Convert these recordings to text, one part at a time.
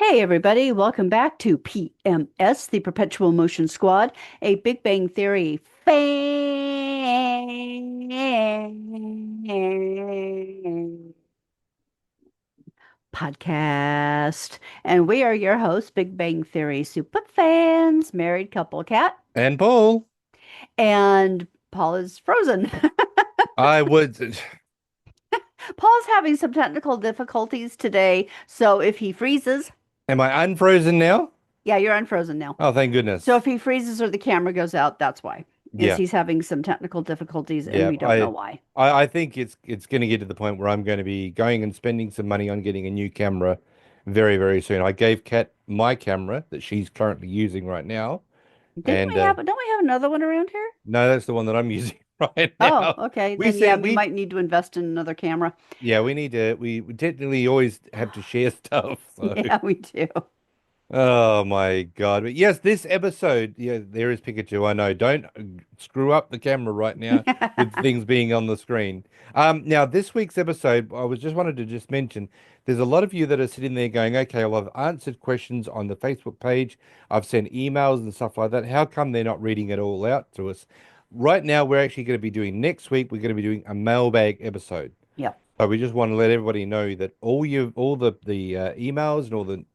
Hey, everybody, welcome back to PMS, the Perpetual Motion Squad, a Big Bang Theory fan podcast. And we are your hosts, Big Bang Theory super fans, married couple Cat, And Paul, and Paul is frozen. I would. Paul's having some technical difficulties today, so if he freezes, Am I unfrozen now? yeah, you're unfrozen now. Oh, thank So if goodness. he freezes or the camera goes out, that's why. Is Yeah, he's having some technical difficulties and yeah. we don't know why. I think it's going to get to the point where I'm going to be going and spending some money on getting a new camera very, very soon. I gave Kat my camera that she's currently using right now, Didn't and we have, don't we have another one around here? no, that's the one that I'm using right Oh, now. okay. We Then yeah, said we might need to invest in another camera. yeah, we need to. We technically always have to share stuff. So. Yeah, we do. Oh my God. But yes, this episode, yeah, there is Pikachu. I know. Don't screw up the camera right now with things being on the screen. Now this week's episode, I was just wanted to just mention, there's a lot of you that are sitting there going, okay, well, I've answered questions on the Facebook page. I've sent emails and stuff like that. How come they're not reading it all out to us? Right now, we're actually going to be doing next week, we're going to be doing a mailbag episode. Yeah. So we just want to let everybody know that all the emails and all the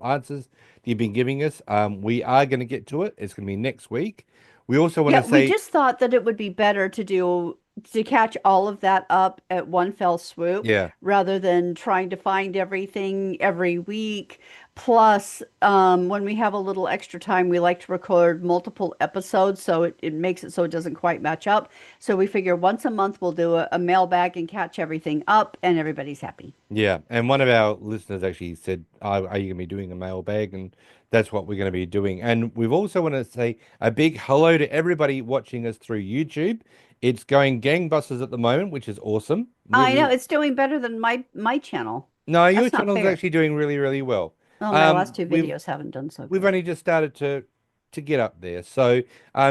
answers that you've been giving us, we are going to get to it. It's going to be next week. We also want Yeah, to we say, just thought that it would be better to catch all of that up at one fell swoop yeah, rather than trying to find everything every week. Plus, when we have a little extra time, we like to record multiple episodes, so it makes it so it doesn't quite match up. So we figure once a month we'll do a mailbag and catch everything up, and everybody's happy. yeah. And one of our listeners actually said, are you going to be doing a mailbag? And that's what we're going to be doing. And we've also want to say a big hello to everybody watching us through YouTube. It's going gangbusters at the moment, which is awesome. I know Really, it's doing better than my channel. no, your That's not channel is fair. actually doing really, really well. Well, my last Um, two we've videos haven't done so we've good. only just started to get up there. So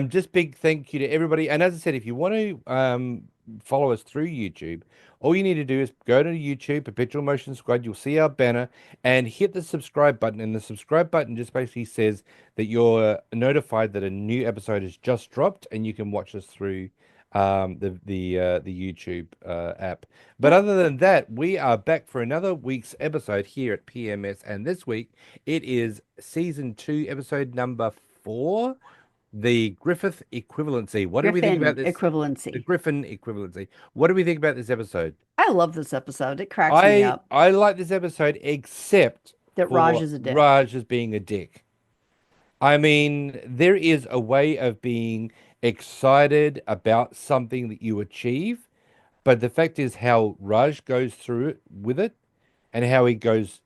just big thank you to everybody. And as I said, if you want to follow us through YouTube, all you need to do is go to YouTube, Perpetual Motion Squad. You'll see our banner and hit the subscribe button. And the subscribe button just basically says that you're notified that a new episode has just dropped, and you can watch us through the YouTube app. But Yep. other than that, we are back for another week's episode here at PMS, and this week it is season 2, episode number 4, the Griffith Equivalency. What do we think about Griffin this? The equivalency. Griffin Equivalency. What do we think about this episode? I love this episode. It cracks me I up I like this episode except that Raj for is a dick. Raj as being a dick. I mean, there is a way of being excited about something that you achieve, but the fact is how Raj goes through it with it and how he just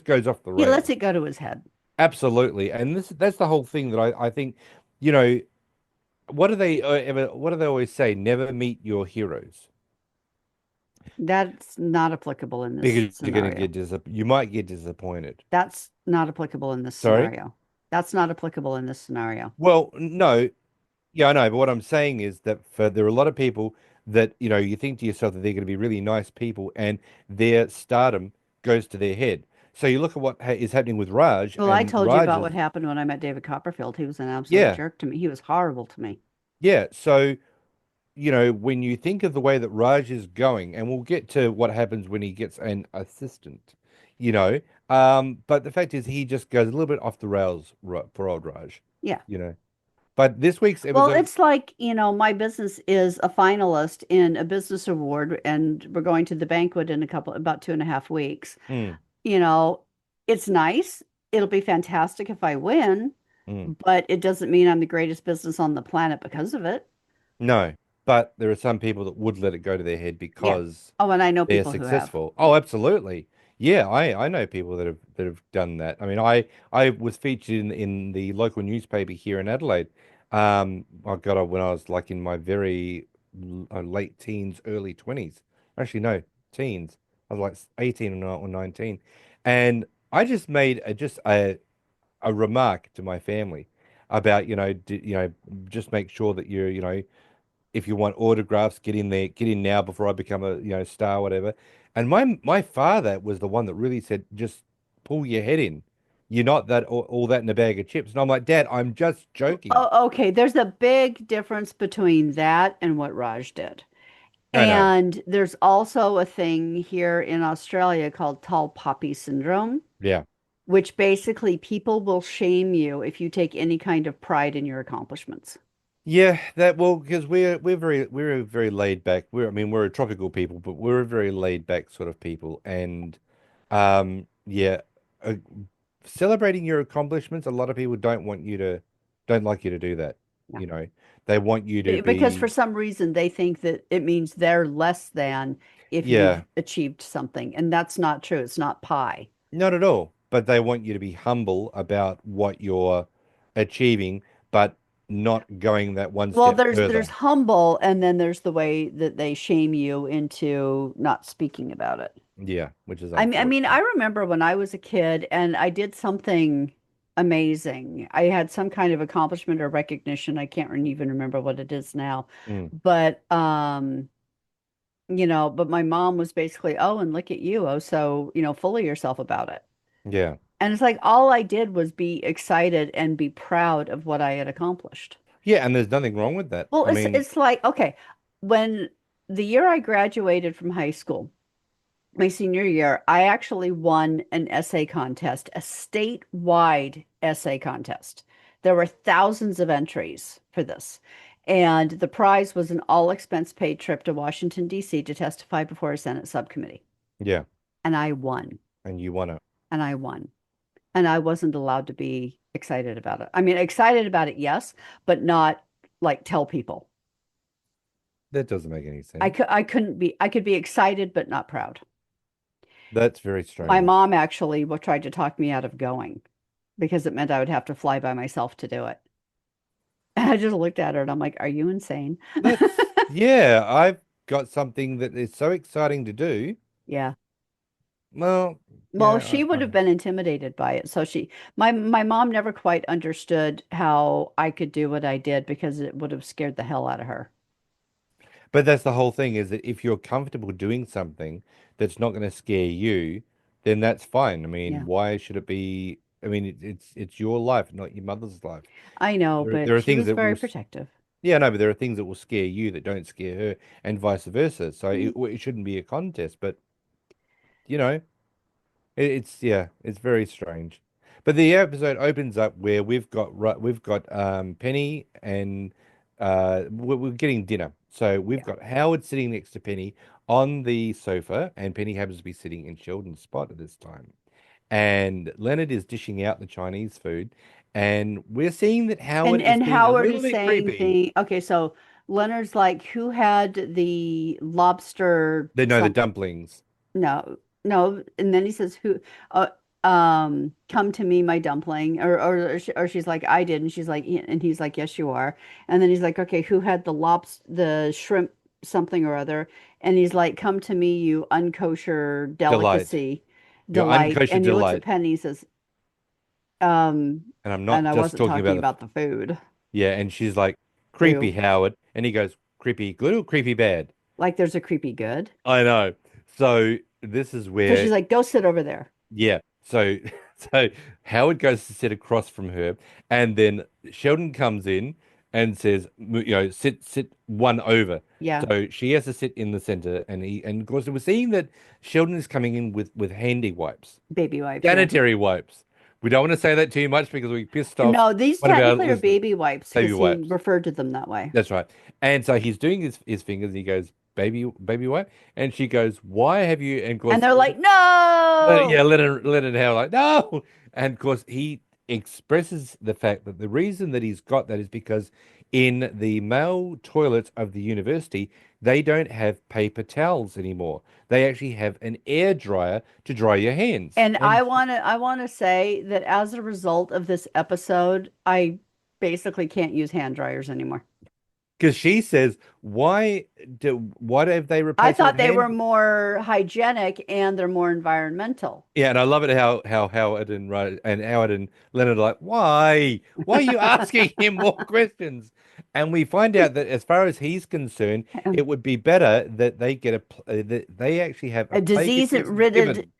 goes off the He lets rails. it go to his head. Absolutely. And that's the whole thing that I think, you know, what do they always say? Never meet your heroes That's not applicable in this because you're going to scenario. you might get disappointed. That's not applicable in this Sorry? scenario. That's not applicable in this scenario. Well, no, yeah, I know, but what I'm saying is that there are a lot of people that, you think to yourself that they're going to be really nice people and their stardom goes to their head. So you look at what ha is happening with Raj Well, I and told you about what Raj's, happened when I met David Copperfield. He was an absolute yeah, jerk to me. He was horrible to me. yeah. So, when you think of the way that Raj is going, and we'll get to what happens when he gets an assistant, you know, but the fact is he just goes a little bit off the rails for old Raj, Yeah. you know. But this week's Well, episode, it's like, my business is a finalist in a business award, and we're going to the banquet in about 2.5 weeks. mm, You know, it's nice. It'll be fantastic if I win, mm. but it doesn't mean I'm the greatest business on the planet because of it. No, but there are some people that would let it go to their head Yeah. because Oh, and I know they're people who have. successful. Oh, absolutely. Yeah, I know people that have done that. I mean, I was featured in the local newspaper here in Adelaide. I got when I was like in my very late teens, early 20s. Actually, no, teens. I was like 18 or 19, and I just made just a remark to my family about just make sure that you're if you want autographs, get in there, get in now before I become a star, whatever. And my father was the one that really said, just pull your head in. you're not that all that in a bag of chips. And I'm like, Dad, I'm just joking. Oh, okay, there's a big difference between that and what Raj did. I know. And there's also a thing here in Australia called tall poppy syndrome, Yeah. which basically people will shame you if you take any kind of pride in your accomplishments. Yeah, that well, because we're a very laid back. I mean we're a tropical people, but we're a very laid back sort of people. And yeah, uh, celebrating your accomplishments, a lot of people don't like you to do that. Yeah. You know, they want you to Because for be some reason they think that it means they're less than if yeah, you've achieved something. And that's not true. It's not pie. not at all. But they want you to be humble about what you're achieving, but not going that one Well, step there's further. humble, and then there's the way that they shame you into not speaking about it. Yeah, which is I mean, I unfortunate. remember when I was a kid and I did something amazing. I had some kind of accomplishment or recognition. I can't even remember what it is now. Mm, But but my mom was basically, "Oh, and look at you. Oh, so, full of yourself about it." yeah. And it's like all I did was be excited and be proud of what I had accomplished. Yeah, and there's nothing wrong with that. Well, I it's mean, it's like, okay, when the year I graduated from high school, my senior year, I actually won an essay contest, a statewide essay contest. There were thousands of entries for this. And the prize was an all expense paid trip to Washington, D.C. to testify before a Senate subcommittee. yeah, And I won. and you want to. And I won. And I wasn't allowed to be excited about it. I mean, excited about it, yes, but not like tell people. That doesn't make any I sense. could I couldn't be I could be excited but not proud. That's very My strange. mom actually tried to talk me out of going because it meant I would have to fly by myself to do it. And I just looked at her and I'm like, "Are you insane?" Yeah, I've got something that is so exciting to do. Yeah. Well, Well, yeah, she would have been intimidated by it. So my mom never quite understood how I could do what I did because it would have scared the hell out of her. but that's the whole thing is that if you're comfortable doing something that's not going to scare you, then that's fine. I mean, Yeah. why should it be? I mean, it's your life, not your mother's life. I know, There but are she things was that very protective. yeah, no, but there are things that will scare you that don't scare her, and vice versa. So Mm. it shouldn't be a contest, but you know. It's yeah, it's very strange. But the episode opens up where we've got Penny and we're getting dinner. So we've Yeah. got Howard sitting next to Penny on the sofa, and Penny happens to be sitting in Sheldon's spot at this time. And Leonard is dishing out the Chinese food, and we're seeing that And Howard is and being a Howard little is bit saying creepy. okay, so Leonard's like, who had the lobster They know the some dumplings. no, no, and then he says, "Who, uh, come to me, my dumpling," or she's like, "I did," and she's like, and he's like, "Yes, you are," and then he's like, "Okay, who had the shrimp something or other?" And he's like, "Come to me, you unkosher Delight. delicacy, Your delight," unkosher and he looks at delight. Penny, he says, um, And I'm "And not I just wasn't talking talking about the about the food." yeah, and she's like, creepy, Ew, Howard. And he goes, creepy good or creepy bad? like there's a creepy good. I know. So this is So she's where, like, "Go sit over there." yeah. So so Howard goes to sit across from her, and then Sheldon comes in and says, sit one over. Yeah, So she has to sit in the center, and of course we're seeing that Sheldon is coming in with handy wipes, baby wipes. Yeah. sanitary wipes. We don't want to say that too much because we pissed off No, these one of our technically are listeners. baby wipes Baby because he wipes. referred to them that way. That's right. And so he's doing his fingers and he goes, baby what? And she goes, why have you? And of And course, they're like, "No!" Leonard Howard like, no. And of course, he expresses the fact that the reason that he's got that is because in the male toilets of the university, they don't have paper towels anymore. They actually have an air dryer to dry your hands. And And I want to say that as a result of this episode, I basically can't use hand dryers anymore. because she says, why have they I replaced it with thought they were hand? more hygienic and they're more environmental. Yeah, and I love it how Howard and Leonard are like, why? Why are you asking him more questions? And we find out that as far as he's concerned, it would be better that they get that they actually have a A play disease given ridden given.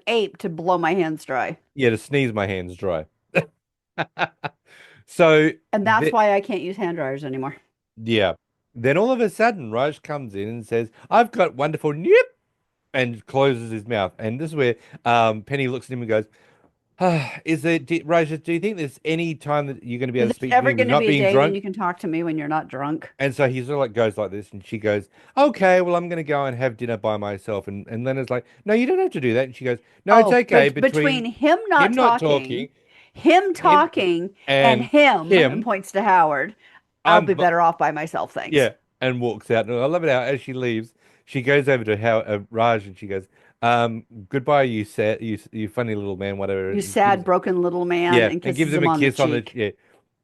ape to blow my hands dry. Yeah, to sneeze my hands dry. So And that's the, why I can't use hand dryers anymore. yeah. Then all of a sudden, Raj comes in and says, "I've got wonderful nip," and closes his mouth. And this is where Penny looks at him and goes, "Is there, Raj, do you think there's any time that you're going to be able to There's speak to me ever with going to not be a being day when drunk?" you can talk to me when you're not drunk. And so he sort of like goes like this, and she goes, "Okay, well, I'm going to go and have dinner by myself." And Leonard's like, "No, you don't have to do that." And she goes, "No, it's Oh, okay between between him not talking, him him talking, and and him, and him, points to Howard, I'll I'm be better off by myself, thanks. yeah," and walks out. And I love it how as she leaves, she goes over to how Raj and she goes, "Goodbye, you sad, you funny little man, whatever." You And sad, broken little man, yeah, and and gives kisses him him a on the kiss on the cheek. yeah,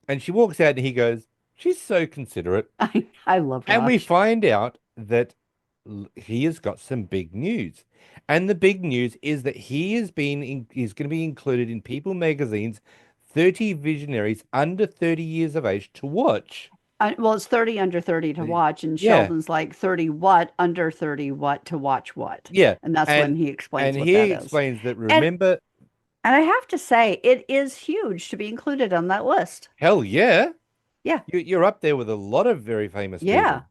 and she walks out, and he goes, "She's so considerate." I love And we Raj. find out that he has got some big news. And the big news is that he's going to be included in People magazine's 30 visionaries under 30 years of age to watch. Well, it's 30 under 30 to watch, and Yeah. Sheldon's like 30 what, under 30 what to watch what. Yeah. And that's when And he explains and what he that is. explains that And remember, and I have to say, it is huge to be included on that list. hell yeah, Yeah. you're up there with a lot of very famous people. Yeah.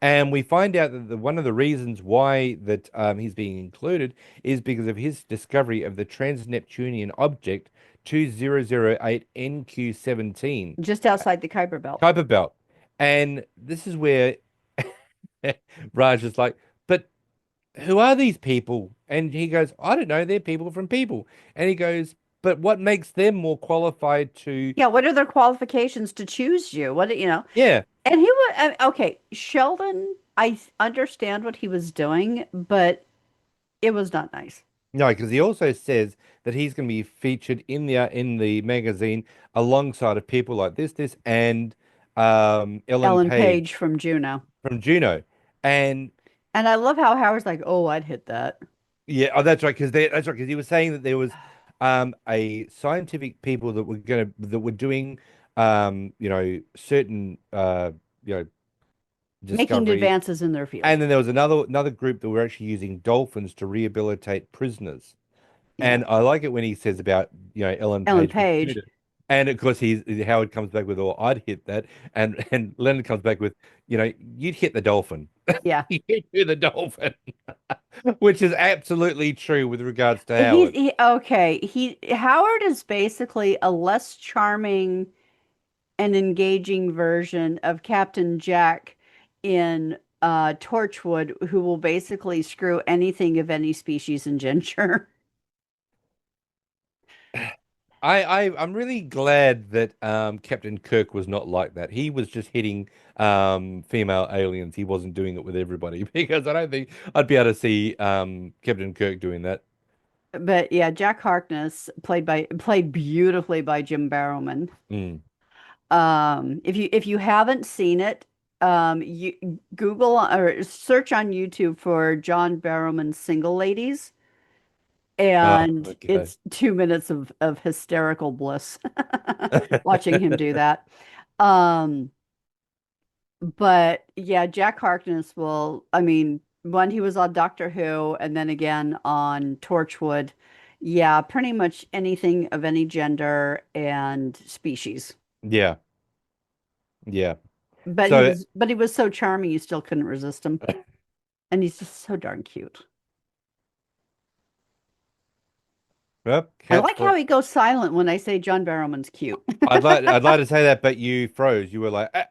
And we find out that one of the reasons why that he's being included is because of his discovery of the trans-Neptunian object 2008 NQ-17 Just outside the Kuiper Belt. Kuiper Belt. And this is where Raj is like, but who are these people? And he goes, I don't know, they're people from people. And he goes, but what makes them more qualified to, Yeah, what are their qualifications to choose you? yeah. And he was okay. Sheldon, I understand what he was doing, but it was not nice. No, because he also says that he's going to be featured in the magazine alongside of people like this, and Ellen Ellen Page Page from Juno. from Juno, and And I love how Howard's like, "Oh, I'd hit that." yeah, oh, that's right because he was saying that there was a scientific people that were doing certain you know Making discoveries, advances in their field. and then there was another group that were actually using dolphins to rehabilitate prisoners. Yeah. And I like it when he says about, Ellen Ellen Page from Page. Judah. And of course Howard comes back with, "Oh, I'd hit that." And Leonard comes back with, "You'd hit the dolphin." Yeah. You hit the dolphin. Which is absolutely true with regards to He's Howard. he, okay. Howard is basically a less charming and engaging version of Captain Jack in Torchwood, who will basically screw anything of any species in ginger. I'm really glad that Captain Kirk was not like that. He was just hitting female aliens. He wasn't doing it with everybody because I don't think I'd be able to see Captain Kirk doing that. But yeah, Jack Harkness played beautifully by Jim Barrowman. Mm. If you haven't seen it, you Google or search on YouTube for John Barrowman Single Ladies, Oh, and okay. it's 2 minutes of hysterical bliss watching him do that. Um, but yeah, Jack Harkness I mean, when he was on Doctor Who and then again on Torchwood, yeah, pretty much anything of any gender and species. Yeah, yeah. But So, he was so charming you still couldn't resist him. And he's just so darn cute. well, I cat's like how for he goes silent when I say John Barrowman's cute. I'd like to say that, but you froze. You were like, "Ah,"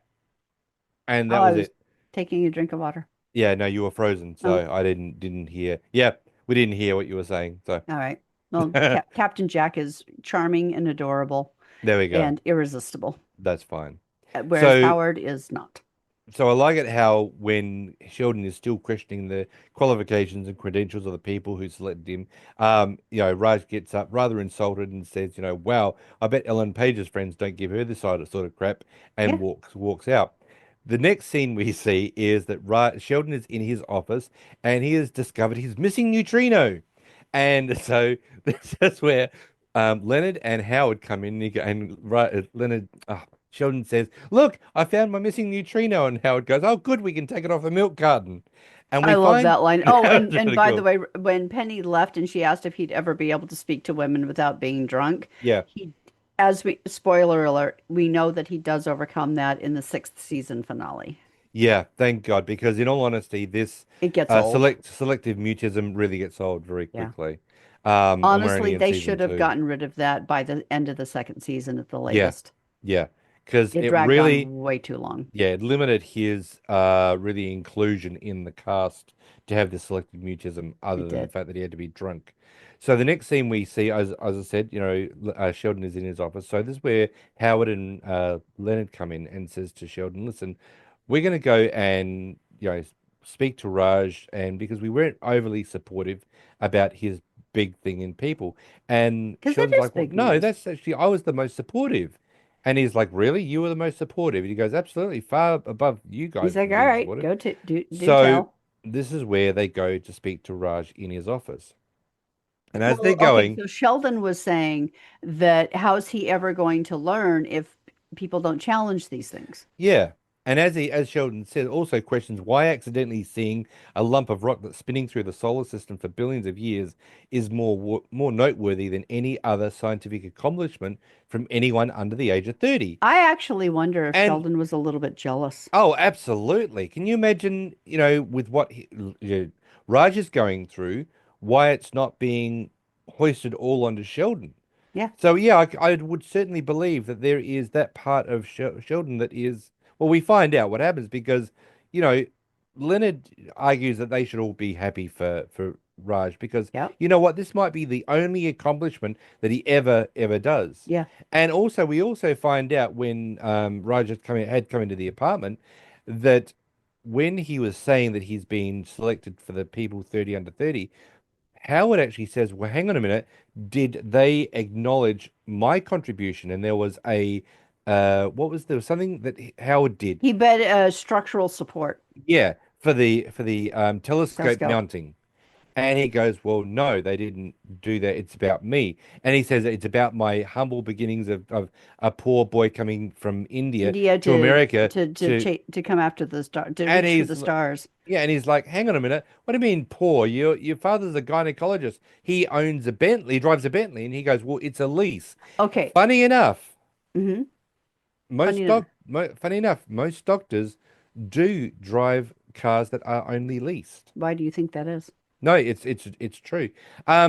and Oh, that I was was it. taking a drink of water. Yeah, no, you were frozen, Oh, so I didn't hear. Yeah, we didn't hear what you were saying. So all right. Well, there Captain Jack is charming and adorable we go. and irresistible, That's fine. whereas So Howard is not. So I like it how when Sheldon is still questioning the qualifications and credentials of the people who selected him, Raj gets up rather insulted and says, "Wow, I bet Ellen Page's friends don't give her this sort of crap," and Yeah. walks out. The next scene we see is that Sheldon is in his office and he has discovered his missing neutrino, and so that's where Leonard and Howard come in and, Leonard. Sheldon says, "Look, I found my missing neutrino," and Howard goes, "Oh, good, we can take it off the milk carton." And we I love find that line. Oh, that's and really by the cool. way, when Penny left and she asked if he'd ever be able to speak to women without being drunk, Yeah, he, as we, spoiler alert, we know that he does overcome that in the sixth season finale. yeah, thank God, because in all honesty, this It gets old. selective mutism really gets old very Yeah. quickly. And we're only Honestly, in they season should have two. gotten rid of that by the end of the second season at the Yeah, latest. yeah, because It it dragged really, on way too long. yeah, it limited his really inclusion in the cast to have the selective mutism, other It than the did. fact that he had to be drunk. So the next scene we see, as I said, Sheldon is in his office. So this is where Howard and Leonard come in and says to Sheldon, "Listen, we're going to go and speak to Raj, and because we weren't overly supportive about his big thing in people." And Because it Sheldon's is like, "Well, big no, news. that's actually I was the most supportive." And he's like, "Really? You were the most supportive?" And he goes, "Absolutely, far above you He's guys like, from all being right, supportive." go to do So tell. this is where they go to speak to Raj in his office. And as they're Well, okay, going, so Sheldon was saying that how's he ever going to learn if people don't challenge these things? yeah. And as Sheldon said, also questions why accidentally seeing a lump of rock that's spinning through the solar system for billions of years is more noteworthy than any other scientific accomplishment from anyone under the age of 30. I actually wonder if And Sheldon was a little bit jealous. oh, absolutely. Can you imagine, with what Raj is going through, why it's not being hoisted all onto Sheldon? Yeah, So yeah, I would certainly believe that there is that part of Sheldon that is. Well, we find out what happens because, you know, Leonard argues that they should all be happy for Raj because yep, you know what, this might be the only accomplishment that he ever does. yeah. And also, we also find out when Raj had come into the apartment that when he was saying that he's been selected for the people 30 under 30. Howard actually says, "Well, hang on a minute. Did they acknowledge my contribution?" And there was there was something that Howard did. He bet structural support, Yeah, for the telescope telescope. mounting. And he goes, "Well, no, they didn't do that. It's about me." And he says it's about my humble beginnings of a poor boy coming from India India to America to, to come after the star to and reach for the stars. yeah, and he's like, "Hang on a minute. What do you mean poor? Your father's a gynecologist. He owns a Bentley, drives a Bentley." And he goes, "Well, it's a lease." Okay. Funny enough, Hmm. Funny enough. funny enough, most doctors do drive cars that are only leased. Why do you think that is? No, it's true.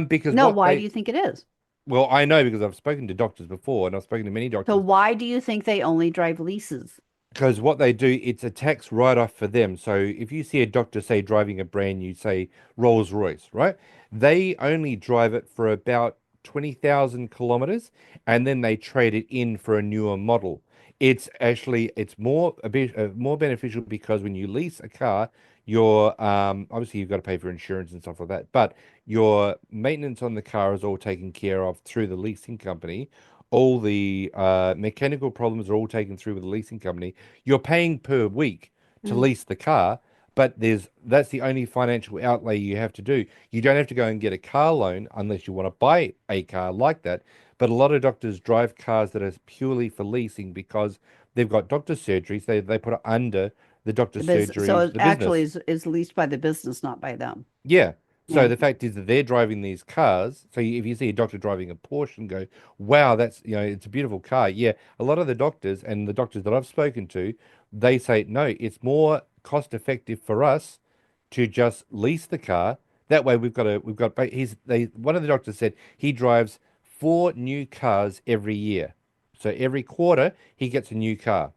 Because No, what why do they you think it is? well, I know because I've spoken to doctors before, and I've spoken to many So doctors. why do you think they only drive leases? Because what they do, it's a tax write-off for them. So if you see a doctor, say, driving a brand new, say, Rolls Royce, right? They only drive it for about 20,000 kilometers, and then they trade it in for a newer model. It's more a bit more beneficial because when you lease a car, you're obviously you've got to pay for insurance and stuff like that, but your maintenance on the car is all taken care of through the leasing company. All the mechanical problems are all taken through with the leasing company. You're paying per week to Mm. lease the car, but that's the only financial outlay you have to do. You don't have to go and get a car loan unless you want to buy a car like that. But a lot of doctors drive cars that are purely for leasing because they've got doctor surgeries. They put it under the doctor The business, so surgeries, it the actually business. is leased by the business, not by them. Yeah. So Yeah. the fact is that they're driving these cars. So if you see a doctor driving a Porsche and go, "Wow, that's it's a beautiful car." Yeah, a lot of the doctors and the doctors that I've spoken to, they say no, it's more cost effective for us to just lease the car. That way we've got he's they one of the doctors said he drives 4 new cars every year. So every quarter he gets a new car.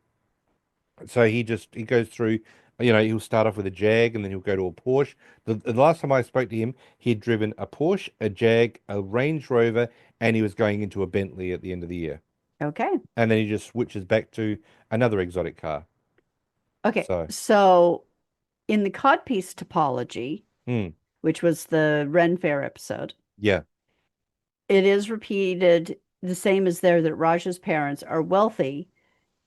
So he goes through, he'll start off with a Jag and then he'll go to a Porsche. The last time I spoke to him, he'd driven a Porsche, a Jag, a Range Rover, and he was going into a Bentley at the end of the year. Okay. And then he just switches back to another exotic car. Okay. So, So in the codpiece topology, hmm, which was the Ren Fair episode, yeah, it is repeated the same as there that Raj's parents are wealthy,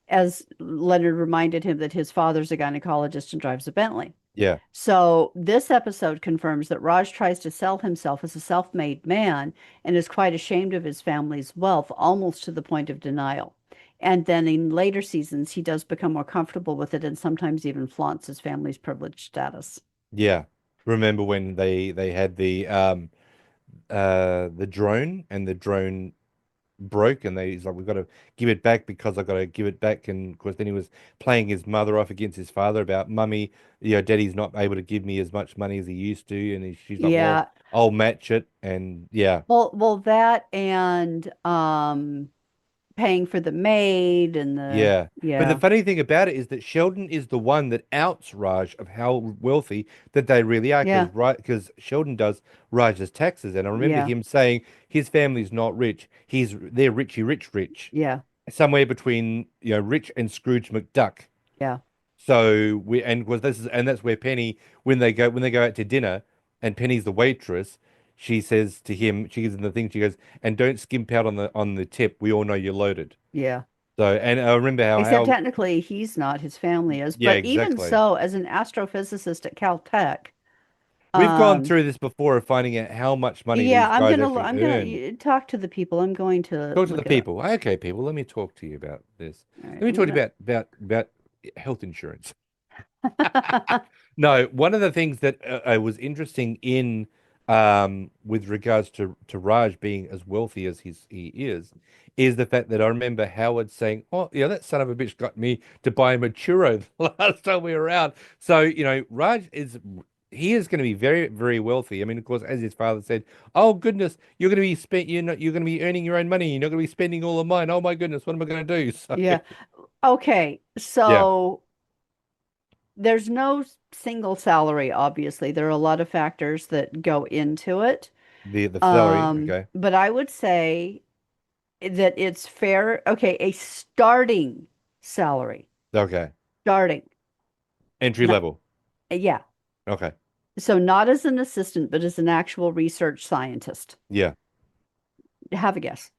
as Leonard reminded him that his father's a gynecologist and drives a Bentley. yeah, So this episode confirms that Raj tries to sell himself as a self-made man and is quite ashamed of his family's wealth, almost to the point of denial. And then in later seasons, he does become more comfortable with it and sometimes even flaunts his family's privileged status. Yeah. Remember when they had the drone, and the drone broke, and he's like, we've got to give it back because I got to give it back. And of course then he was playing his mother off against his father about, mummy, daddy's not able to give me as much money as he used to. And she's like, well, Yeah. I'll match it. And yeah. Well, that and paying for the maid and the Yeah. But the yeah. funny thing about it is that Sheldon is the one that outs Raj of how wealthy that they really are, Yeah. because Sheldon does Raj's taxes. And I remember Yeah. him saying his family's not rich. They're richy rich rich. Yeah. Somewhere between, rich and Scrooge McDuck. Yeah. So that's where Penny, when they go out to dinner, and Penny's the waitress, she says to him, she gives him the thing, she goes, and don't skimp out on the tip. We all know you're loaded. Yeah. So, and I remember Except how technically he's not, his family is. yeah, But even exactly. so, as an astrophysicist at Caltech, We've gone um, through this before of finding out how much money yeah, these guys actually I'm gonna earn. talk to the people. I'm going to Talk to the look it up. people. Okay, people, let me talk to you about this. All right, Let me I'm talk to you gonna. about health insurance. No, one of the things that was interesting in with regards to Raj being as wealthy as he is the fact that I remember Howard saying, "Oh, yeah, that son of a bitch got me to buy him a churro the last time we were out." So, Raj he is going to be very, very wealthy. I mean, of course, as his father said, "Oh goodness, you're going to be earning your own money. You're not going to be spending all of mine. Oh my goodness, what am I going to do?" So, Yeah. Okay. yeah, So there's no single salary, obviously. There are a lot of factors that go into it. the salary, okay, But I would say that it's fair. Okay, a starting salary, okay, starting. entry Not, level. yeah. Okay. So not as an assistant, but as an actual research scientist. Yeah. Have a guess.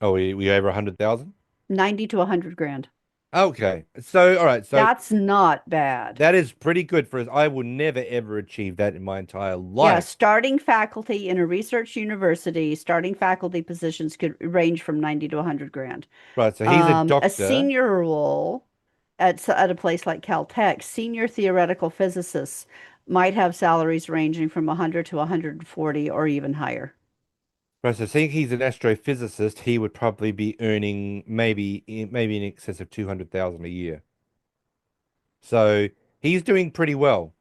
Oh, we over 100,000? 90 to 100 grand. Okay. So, all right. So That's not bad. that is pretty good for us. I will never ever achieve that in my entire Yeah, life. starting faculty in a research university, starting faculty positions could range from 90 to 100 grand. Right. So he's a A doctor. senior role at a place like Caltech, senior theoretical physicists might have salaries ranging from 100 to 140 or even higher. Right. So seeing he's an astrophysicist, he would probably be earning maybe in excess of 200,000 a year. So he's doing pretty well.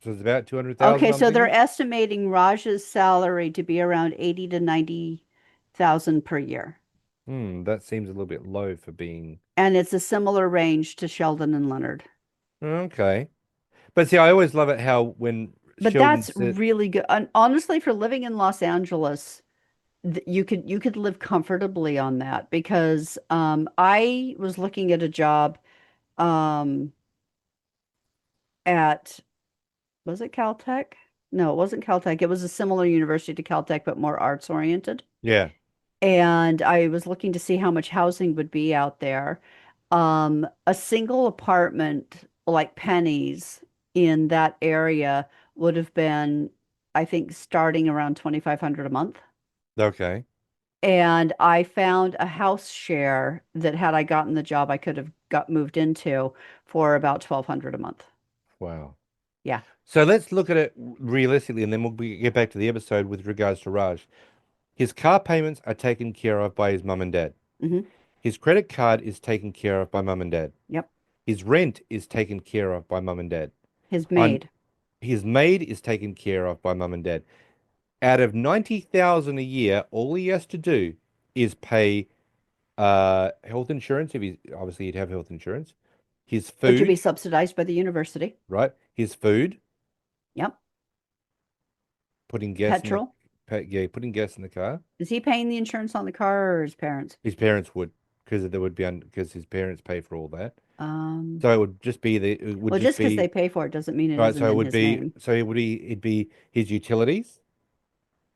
So it's about 200,000, Okay, I'm so they're thinking. estimating Raj's salary to be around 80 to 90,000 per year. That seems a little bit low for being And it's a similar range to Sheldon and Leonard. okay. But see, I always love it how when But Sheldon that's said, really good. And honestly, for living in Los Angeles, you could live comfortably on that because I was looking at a job um, at was it Caltech? No, it wasn't Caltech. It was a similar university to Caltech, but more arts oriented. yeah, And I was looking to see how much housing would be out there. A single apartment, like pennies in that area, would have been, I think, starting around 2,500 a month. okay, And I found a house share that had I gotten the job, I could have got moved into for about 1,200 a month. wow. Yeah. So let's look at it realistically, and then get back to the episode with regards to Raj. His car payments are taken care of by his mum and dad. Hmm. His credit card is taken care of by mum and dad. Yep. His rent is taken care of by mum and dad. His On maid. his maid is taken care of by mum and dad. Out of 90,000 a year, all he has to do is pay health insurance. If he obviously he'd have health insurance. His Which would be food, subsidized by the university. right? His food, Yep. putting gas in the Petrol. yeah, putting gas in the car. Is he paying the insurance on the car or his parents? His parents would, because there would be because his parents pay for all that. Um, So it would well, just just because they be pay for it doesn't mean it right. isn't So it in would his be name. so it'd be his utilities,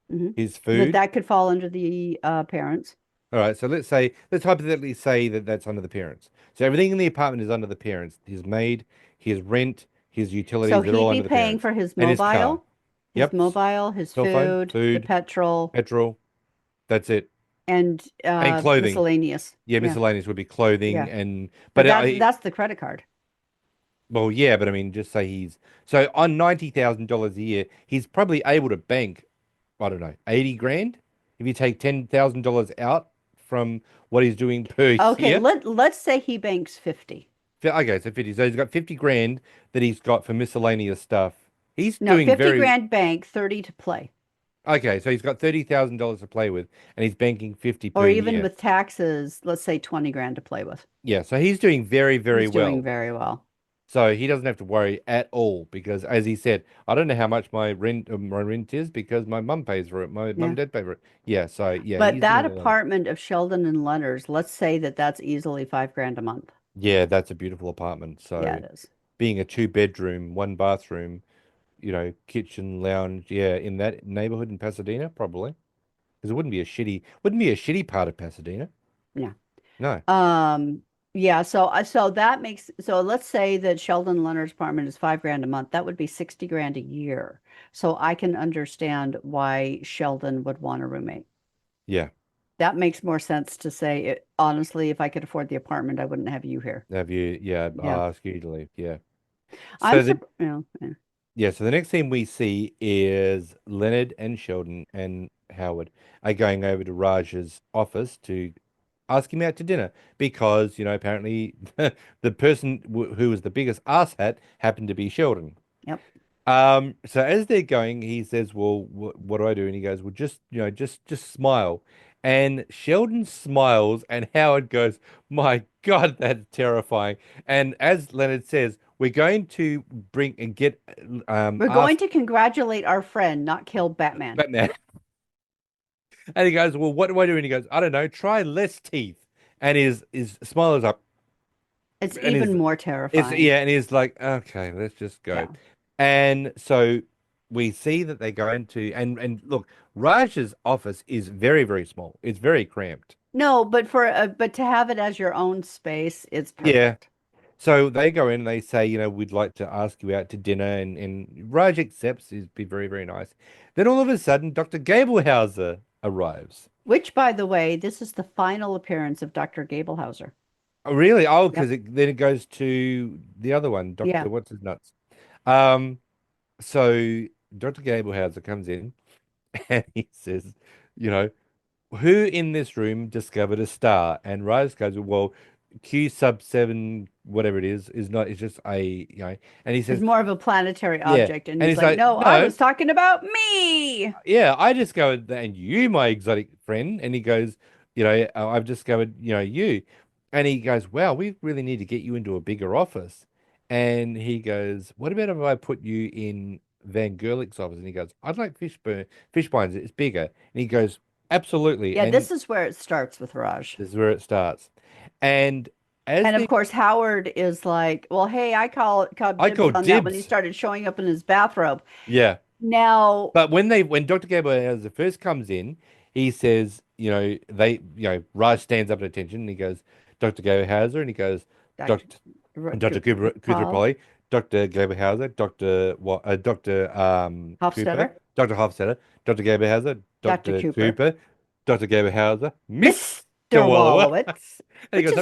Hmm. his That food. that could fall under the parents. All right. So let's hypothetically say that that's under the parents. So everything in the apartment is under the parents. His maid, his rent, his So utilities, they're all he'd be under the paying parents, for and his car. Yep. his Cell phone, food, the food, petrol. petrol. That's it. and And clothing. miscellaneous. Yeah, Yeah, miscellaneous would be clothing yeah. and But but that I that's the credit card. well yeah, but I mean just say he's so on $90,000 a year, he's probably able to bank, I don't know, 80 grand if you take $10,000 out from what he's doing per Okay, year. let's say he banks 50. Okay, so 50. So he's got 50 grand that he's got for miscellaneous stuff. He's No, doing 50 very grand bank, 30 to play. okay, so he's got $30,000 to play with and he's banking 50 per Or even year. with taxes, let's say 20 grand to play with. Yeah, so he's doing very, very He's doing well. very well. So he doesn't have to worry at all because, as he said, I don't know how much my rent is because my mum pays for it. My mum Yeah. and dad pay for it. Yeah, so yeah, But he's that doing all right. apartment of Sheldon and Leonard's, let's say that that's easily 5 grand a month. Yeah, that's a beautiful apartment. Yeah, So it is. being a two-bedroom, one bathroom, kitchen, lounge, yeah, in that neighborhood in Pasadena, probably because it wouldn't be a shitty part of Pasadena. Yeah. No, Yeah, so that makes so let's say that Sheldon Leonard's apartment is 5 grand a month. That would be 60 grand a year. So I can understand why Sheldon would want a roommate. yeah, That makes more sense to say it, honestly, if I could afford the apartment, I wouldn't have you here. have you? Yeah, Yeah. I'll ask you to leave. Yeah. I'm So the surprised, you know, yeah. Yeah, so the next thing we see is Leonard and Sheldon and Howard are going over to Raj's office to ask him out to dinner because, apparently the person who was the biggest asshat happened to be Sheldon. Yep. So as they're going, he says, "Well, what do I do?" And he goes, "Well, just smile." And Sheldon smiles, and Howard goes, "My God, that's terrifying." And as Leonard says, we're going to bring and get We're going ask to congratulate our friend, not kill Batman. Batman. And he goes, "Well, what do I do?" And he goes, "I don't know. Try less teeth." And his smile is up, It's and even his more It's terrifying. yeah, and he's like, okay, let's just go. Yeah. And so we see that they go into and look, Raj's office is very, very small. It's very cramped. No, but to have it as your own space, it's Yeah. perfect. So they go in and they say, we'd like to ask you out to dinner, and Raj accepts. He's be very, very nice. Then all of a sudden, Dr. Gablehauser arrives. Which, by the way, this is the final appearance of Dr. Gablehauser. Oh, really? Oh, because Yep. then it goes to the other one, Yeah. Dr. What's his nuts? Um, so Dr. Gablehauser comes in and he says, you know, who in this room discovered a star? And Rose goes, well, Q sub seven, whatever it is not, it's just and he It's says, more of a planetary yeah. object. And And he's he's like, like, no, I no, was talking about me. yeah, I discovered that, and you, my exotic friend. And he goes, I've discovered, you. And he goes, wow, we really need to get you into a bigger office. And he goes, what about if I put you in Van Gerlich's office? And he goes, I'd like Fishbine's, it's bigger. And he goes, absolutely. Yeah, And this is where it starts with Raj. this is where it starts. And as And of they, course, Howard is like, well, hey, called I dibs call on that when he dibs. started showing up in his bathrobe. Yeah. Now, But when Dr. Gabriel first comes in, he says, Raj stands up at attention and he goes, Dr. Gabriel, and he goes, Dr. Dr. Dr. Paul Kuthrappali, Dr. Gabriel, Dr. Cooper, Hofstetter, Dr. Hofstadter, Dr. Gabriel, Dr. Dr. Cooper, Cooper, Dr. Gabriel, Mr. Mr. Wallower. Wallowitz, And he which goes, is,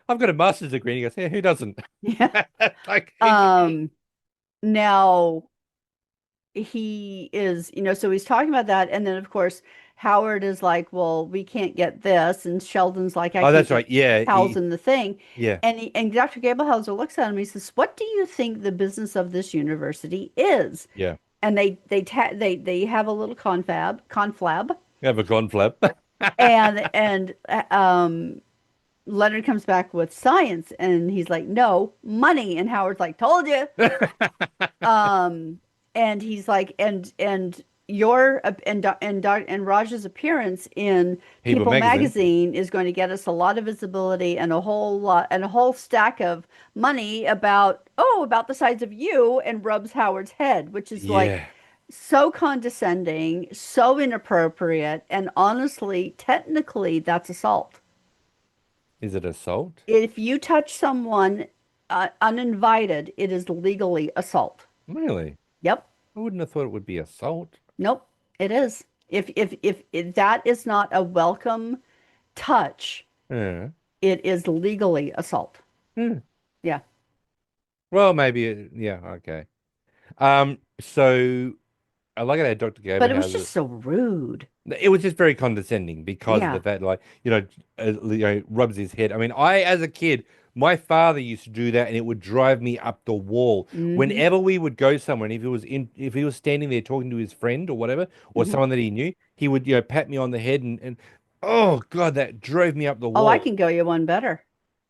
I've got a master's degree. And he goes, yeah, who doesn't? yeah. Like, Um, Now he is, so he's talking about that. And then, of course, Howard is like, well, we can't get this. And Sheldon's like, I oh, can't that's get right. Yeah, towels in the thing. yeah, And Dr. Gablehauser looks at him. He says, what do you think the business of this university is? yeah. And they have a little conflab, Have a conflap. and Leonard comes back with science, and he's like, no, money. And Howard's like, told you. Um, and he's like, and your and Raj's appearance in People People magazine. magazine is going to get us a lot of visibility and a whole stack of money about the size of you, and rubs Howard's head, which is like Yeah. so condescending, so inappropriate, and honestly, technically, that's assault. Is it assault? If you touch someone uninvited, it is legally assault. Really? Yep. I wouldn't have thought it would be assault. Nope. It is. If that is not a welcome touch, Yeah. it is legally assault. Hmm. Yeah. Well, maybe, yeah, okay. So I like it how Dr. But Gaber it was has just it. so rude. It was just very condescending because of the Yeah. fact, like, rubs his head. I mean, as a kid, my father used to do that, and it would drive me up the wall. Hmm. Whenever we would go somewhere, and if he was standing there talking to his friend or whatever, or Hmm. someone that he knew, he would, pat me on the head, and oh God, that drove me up the Oh, I wall. can go you one better.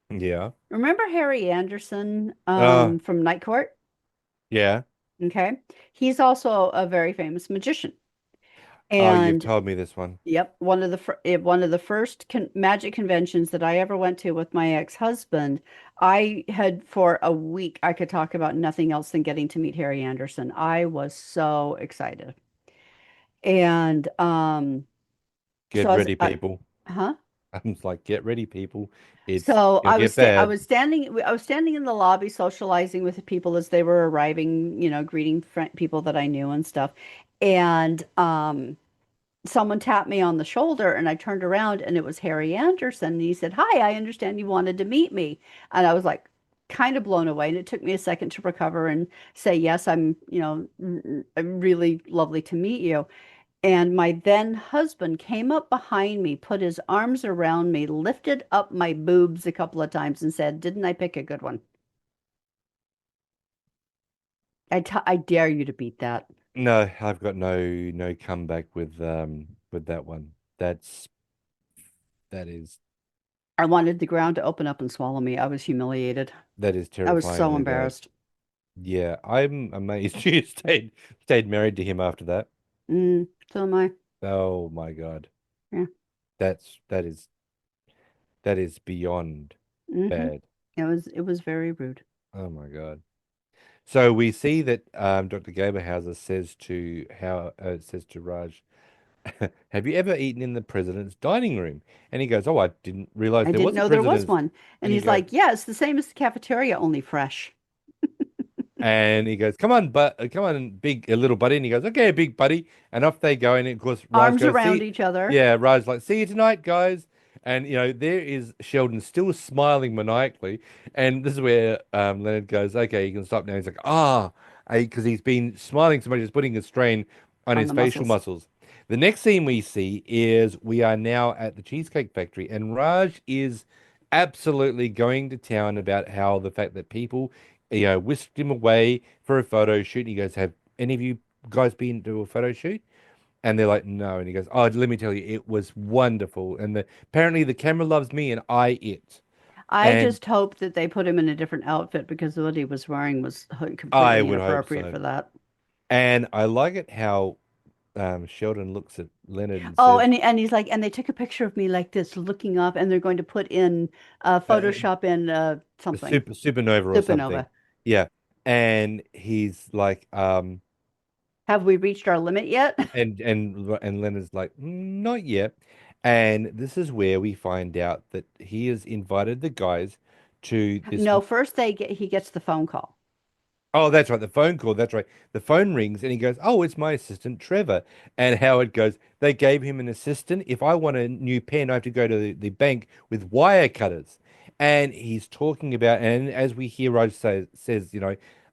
Yeah. Remember Harry Anderson Uh, from Night Court? yeah. Okay. He's also a very famous magician. Oh, you've And told me this one. yep, one of the first magic conventions that I ever went to with my ex-husband, I had for a week I could talk about nothing else than getting to meet Harry Anderson. I was so excited. And so Get ready, people. huh? I'm just like, get ready, people. It's So gonna get bad. I was standing in the lobby socializing with the people as they were arriving, greeting people that I knew and stuff. And someone tapped me on the shoulder and I turned around and it was Harry Anderson. And he said, "Hi, I understand you wanted to meet me." And I was like kind of blown away. And it took me a second to recover and say, "Yes, I'm really lovely to meet you." And my then husband came up behind me, put his arms around me, lifted up my boobs a couple of times and said, "Didn't I pick a good one? I dare you to beat that." No, I've got no comeback with that one. That is I wanted the ground to open up and swallow me. I was humiliated. that is I was so terrifyingly bad. embarrassed. Yeah, I'm amazed you stayed married to him after that. So am I. Oh my God. Yeah. That's that is beyond Hmm. bad. It was very rude. Oh my God. So we see that Dr. Gaberhauser says to Raj, "Have you ever eaten in the president's dining room?" And he goes, "Oh, I didn't realize I there didn't was a know there was president's." one. And And he he's goes, like, "Yeah, it's the same as the cafeteria, only fresh." "Come on, but come on, big little buddy." And he goes, "Okay, big buddy." And off they go. And of course, Raj Arms goes, around "See, each other. yeah." Raj like, "See you tonight, guys." And there is Sheldon still smiling maniacally. And this is where Leonard goes, "Okay, you can stop now." He's like, "Ah," because he's been smiling so much, he's putting a strain on On his the facial muscles. muscles. The next scene we see is we are now at the Cheesecake Factory, and Raj is absolutely going to town about how the fact that people whisked him away for a photo shoot. And he goes, "Have any of you guys been to a photo shoot?" And they're like, "No." And he goes, "Oh, let me tell you, it was wonderful. And apparently the camera loves me and I it." I And just hope that they put him in a different outfit because what he was wearing was I completely would hope inappropriate so. for that. And I like it how Sheldon looks at Leonard and Oh, says, and he's like, and they took a picture of me like this, looking up, and they're going to put in uh, Photoshop in a something supernova or something. supernova. Yeah. And he's like, Have we reached our limit yet? and Leonard's like, Not yet." And this is where we find out that he has invited the guys to this. No, first he gets the phone call. Oh, that's right, the phone call. That's right. The phone rings and he goes, "Oh, it's my assistant Trevor." And Howard goes, "They gave him an assistant. If I want a new pen, I have to go to the bank with wire cutters." And he's talking about, and as we hear Raj says,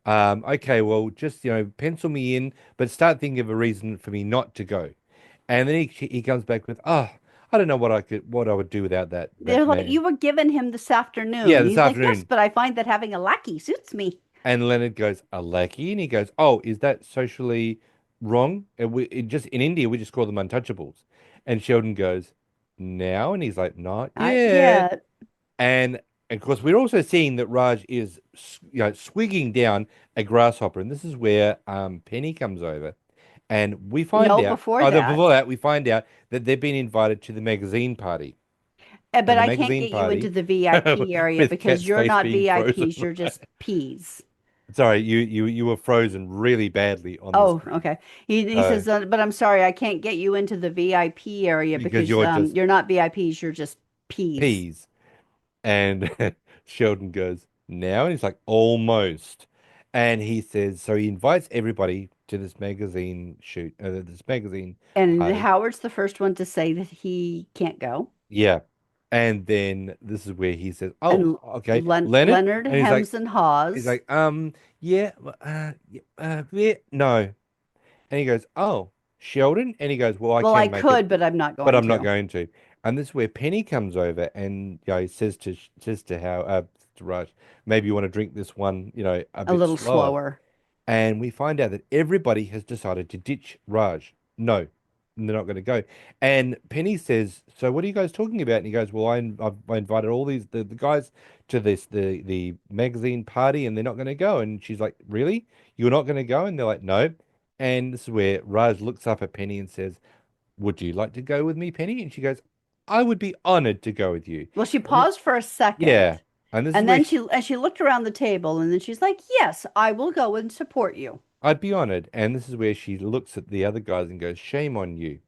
"Okay, well, just pencil me in, but start thinking of a reason for me not to go." And then he comes back with, "Oh, I don't know what I would do without that They're like, man." "You were given him this Yeah, afternoon." this He's like, "Yes, afternoon. but I find that having a lackey suits me." And Leonard goes, "A lackey?" And he goes, "Oh, is that socially wrong? Just in India, we just call them untouchables." And Sheldon goes, "Now?" And he's like, "Not Not yet." yet. And of course, we're also seeing that Raj is, swigging down a grasshopper. And this is where Penny comes over. And we find No, out, before that. before that, we find out that they've been invited to the magazine party. But And the I can't magazine get you into party the VIP area with because Cat's you're face not being frozen. VIPs, you're just Ps. Sorry, you were frozen really badly on the Oh, screen. okay. He So says, "But I'm sorry, I can't get you into the VIP area because because you're just you're not VIPs, you're just Ps." peas. And Sheldon goes, "Now?" And he's like, "Almost." And he says, so he invites everybody to this magazine shoot, this magazine And party. Howard's the first one to say that he can't go. Yeah. And then this is where he says, "Oh, And okay, Leonard." Leonard And hems and he's haws. like, yeah, yeah, no. And he goes, "Oh, Sheldon." And he goes, "Well, I Well, I can make it, could, but I'm not but going I'm not to. going to." And this is where Penny comes over and says to how to Raj, maybe you want to drink this one, a A bit little slower. slower. And we find out that everybody has decided to ditch Raj. No, they're not going to go. And Penny says, "So what are you guys talking about?" And he goes, "Well, I invited all the guys to the magazine party, and they're not going to go." And she's like, "Really? You're not going to go?" And they're like, "No." And this is where Raj looks up at Penny and says, "Would you like to go with me, Penny?" And she goes, "I would be honored to go with you." Well, she And paused for a yeah, second, and this is and where then she looked around the table, and then she's like, "Yes, I will go and support you." I'd be honored. And this is where she looks at the other guys and goes, "Shame on you."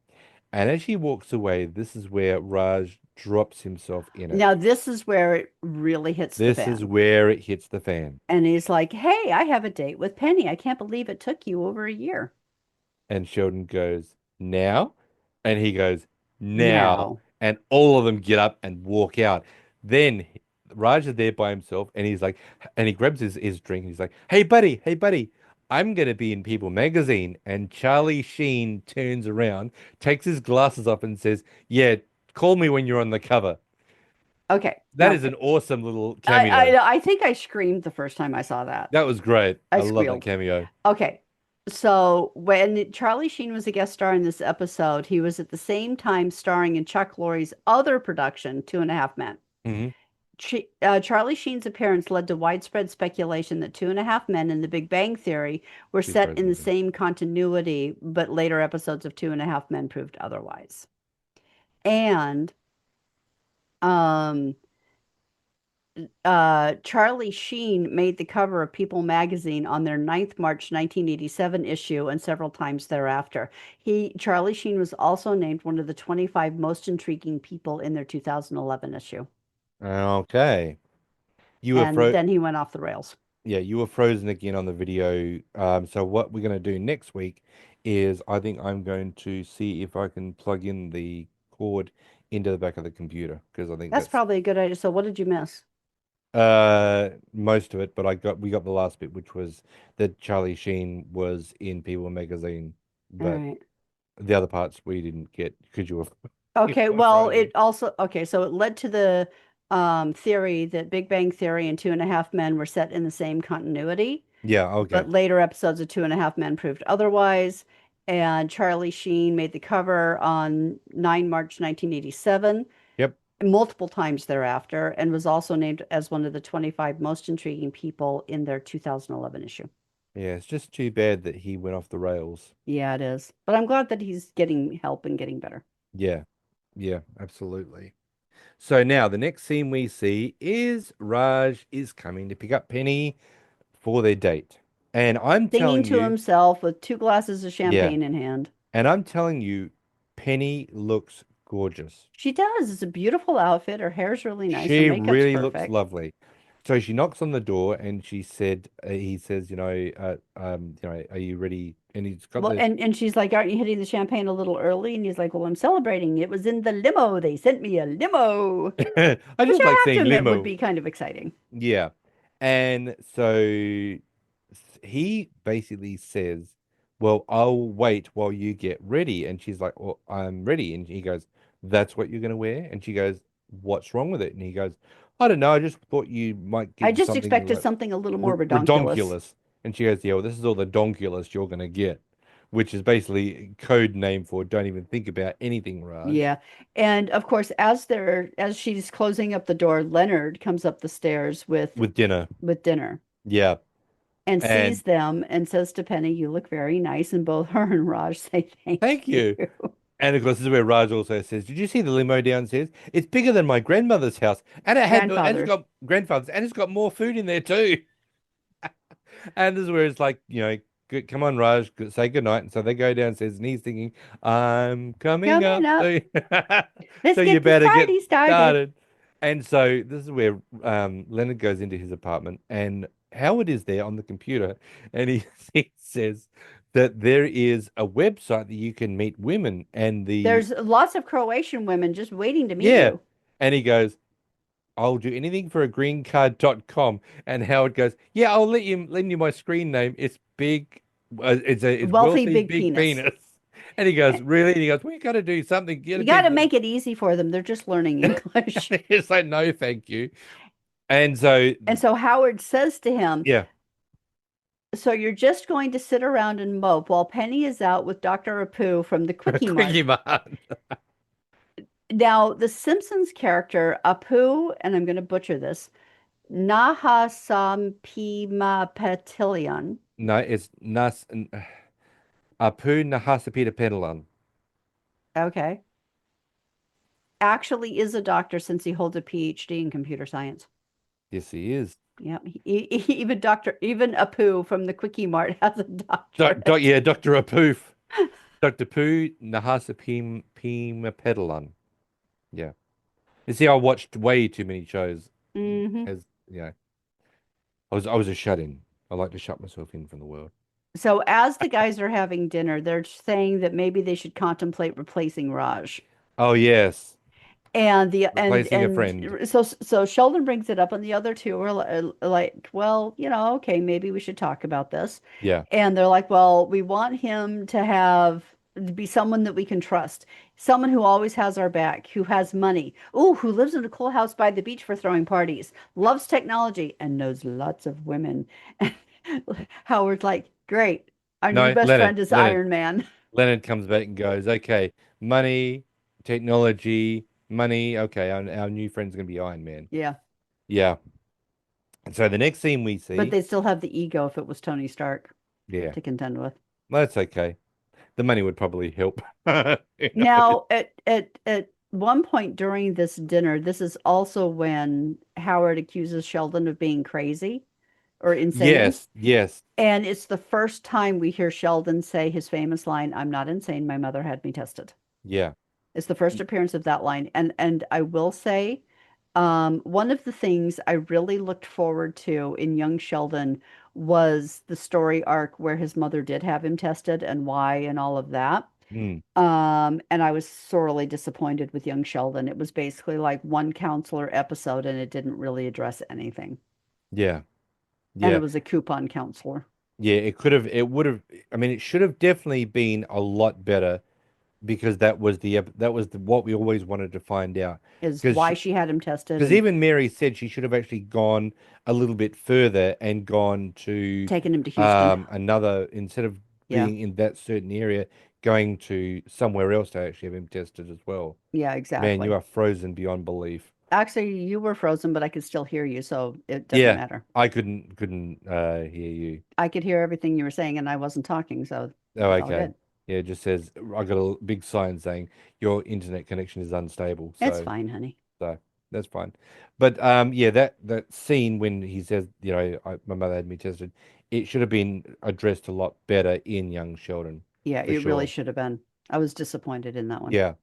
And as she walks away, this is where Raj drops himself in it. Now, this is where it really hits the This is fan. where it hits the fan. And he's like, "Hey, I have a date with Penny. I can't believe it took you over a year." And Sheldon goes, "Now?" And he goes, "Now." Now. And all of them get up and walk out. Then Raj is there by himself and he's like, and he grabs his drink and he's like, hey, buddy, I'm going to be in People magazine." And Charlie Sheen turns around, takes his glasses off and says, "Yeah, call me when you're on the cover." Okay. That Now, is an awesome little cameo. I think I screamed the first time I saw that. That was great. I I love that squealed. cameo. Okay. So when Charlie Sheen was a guest star in this episode, he was at the same time starring in Chuck Lorre's other production, Two and a Half Men. Hmm. Charlie Sheen's appearance led to widespread speculation that Two and a Half Men and The Big Bang Theory were She's set in frozen the again. same continuity, but later episodes of Two and a Half Men proved otherwise. And um, Charlie Sheen made the cover of People magazine on their 9th March 1987 issue and several times thereafter. Charlie Sheen was also named one of the 25 most intriguing people in their 2011 issue. Okay. You were And fro then he went off the rails. Yeah, you were frozen again on the video. So what we're going to do next week is I think I'm going to see if I can plug in the cord into the back of the computer because I think That's that's probably a good idea. So what did you miss? most of it, but we got the last bit, which was that Charlie Sheen was in People magazine, All but right. the other parts we didn't get because you were you Okay, were well, frozen. it also okay, so it led to the theory that Big Bang Theory and Two and a Half Men were set in the same continuity, Yeah, okay. but later episodes of Two and a Half Men proved otherwise. And Charlie Sheen made the cover on 9 March 1987, Yep. multiple times thereafter, and was also named as one of the 25 most intriguing people in their 2011 issue. Yeah, it's just too bad that he went off the rails. Yeah, it is. But I'm glad that he's getting help and getting better. Yeah. Yeah, absolutely. So now the next scene we see is Raj is coming to pick up Penny for their date. And I'm Singing telling to you, himself with two glasses of yeah, champagne in hand. and I'm telling you, Penny looks gorgeous. She does. It's a beautiful outfit. Her hair's really nice. Her She makeup's really looks perfect. lovely. So she knocks on the door and he says, are you ready? And he's got Well, the, and she's like, "Aren't you hitting the champagne a little early?" And he's like, "Well, I'm celebrating. It was in the limo. They sent me a limo," I which just I like have to saying admit would limo. be kind of exciting. Yeah. And so he basically says, "Well, I'll wait while you get ready." And she's like, "Well, I'm ready." And he goes, "That's what you're going to wear?" And she goes, "What's wrong with it?" And he goes, "I don't know. I just thought you might I get just something expected like something a little more redonkulous. redonkulous." And she goes, "Yeah, well, this is all the donkulous you're going to get," which is basically code name for don't even think about anything, Raj, Yeah. And of course, as she's closing up the door, Leonard comes up the stairs with dinner. with dinner Yeah. and And sees them and says to Penny, "You look very nice." And both her and Raj say thank thank you. you. And of course, this is where Raj also says, "Did you see the limo downstairs? It's bigger than my grandmother's house, and it's Grandfather's. got grandfather's, and it's got more food in there too." And this is where it's like, come on, Raj, say goodnight. And so they go downstairs, and he's thinking, "I'm coming Coming up up. soon." Let's So you get this better get party started. started. And so this is where Leonard goes into his apartment, and Howard is there on the computer, and he, he says, that there is a website that you can meet women and the There's lots of Croatian women just waiting to meet yeah. you. And he goes, I'll do anything for a greencard.com. And Howard goes, yeah, I'll lend you my screen name. It's big. It's Wealthy wealthy big big penis. penis. And he goes, Eh, really? And he goes, we got to do something. You got to You got to get. make it easy for them. They're just learning English. It's like, no, thank you. And so, And so Howard says to him, yeah, so you're just going to sit around and mope while Penny is out with Dr. Apu from the Quickie Mart. Quickie Mart. Now, the Simpsons character Apu, and I'm going to butcher this, Nahasampimapetilion, No, it's Nas Apu Nahasapita Pedalan. okay, actually is a doctor since he holds a PhD in computer science. Yes, he is. Yeah, even Apu from the Quickie Mart has a doctorate. Yeah, Dr. Apoof. Dr. Pooh Nahasapima Pedalan. Yeah. You see, I watched way too many shows Hmm. as you know, I was a shut-in. I like to shut myself in from the world. So as the guys are having dinner, they're saying that maybe they should contemplate replacing Raj. Oh yes, And the replacing a friend. so Sheldon brings it up, and the other two are like, well, okay, maybe we should talk about this. Yeah. And they're like, well, we want him to be someone that we can trust, someone who always has our back, who has money, ooh, who lives in a cool house by the beach for throwing parties, loves technology, and knows lots of women. Howard's like, great, our new No, best Leonard. friend is Leonard. Iron Man. Leonard comes back and goes, okay, money, technology, money. Okay, our new friend's gonna be Iron Man. Yeah, Yeah. And so the next scene we but see, they still have the ego if it was Tony Stark yeah, to contend with. that's okay. The money would probably help. You know? Now, at one point during this dinner, this is also when Howard accuses Sheldon of being crazy or insane. Yes, yes, And it's the first time we hear Sheldon say his famous line, I'm not insane, my mother had me tested. yeah. It's the first appearance of that line. And I will say, one of the things I really looked forward to in young Sheldon was the story arc where his mother did have him tested and why and all of that. Mm, And I was sorely disappointed with young Sheldon. It was basically like one counselor episode and it didn't really address anything. yeah, And it yeah. was a coupon counselor Yeah, it would have, I mean, it should have definitely been a lot better because what we always wanted to find out. is Because why she had him tested because and even Mary said she should have actually gone a little bit further and gone to taken him to Houston. another instead of Yeah. being in that certain area, going to somewhere else to actually have him tested as well. Yeah, Man, you exactly. are frozen beyond belief. Actually, you were frozen, but I could still hear you, so it doesn't Yeah, matter. I couldn't hear you. I could hear everything you were saying and I wasn't talking, so Oh, it's all okay. good. Yeah, it just says I got a big sign saying your internet connection is unstable. It's So fine, honey. so that's fine. But yeah, that scene when he says, my mother had me tested, it should have been addressed a lot better in young Sheldon, Yeah, for it really sure. should have been. I was disappointed in that one. Yeah.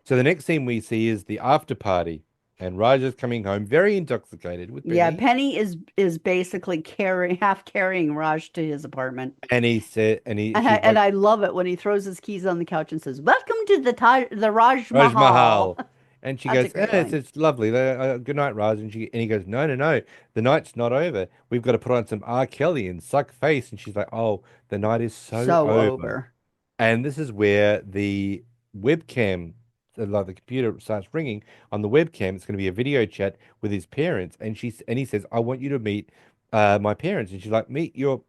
So the next scene we see is the after party, and Raj is coming home very intoxicated with Yeah, Penny, Penny is basically carrying Raj to his apartment. and he said, and he And I, she's and like, I love it when he throws his keys on the couch and says, "Welcome to the Raj Raj Mahal." Mahal. And she That's a goes, great line. it's lovely. Good night, Raj. And he goes, no, no, no. The night's not over. We've got to put on some R. Kelly and suck face. And she's like, oh, the night is so So over. over. And this is where the webcam, like the computer starts ringing on the webcam. It's going to be a video chat with his parents. And he says, I want you to meet my parents. And she's like, meet your,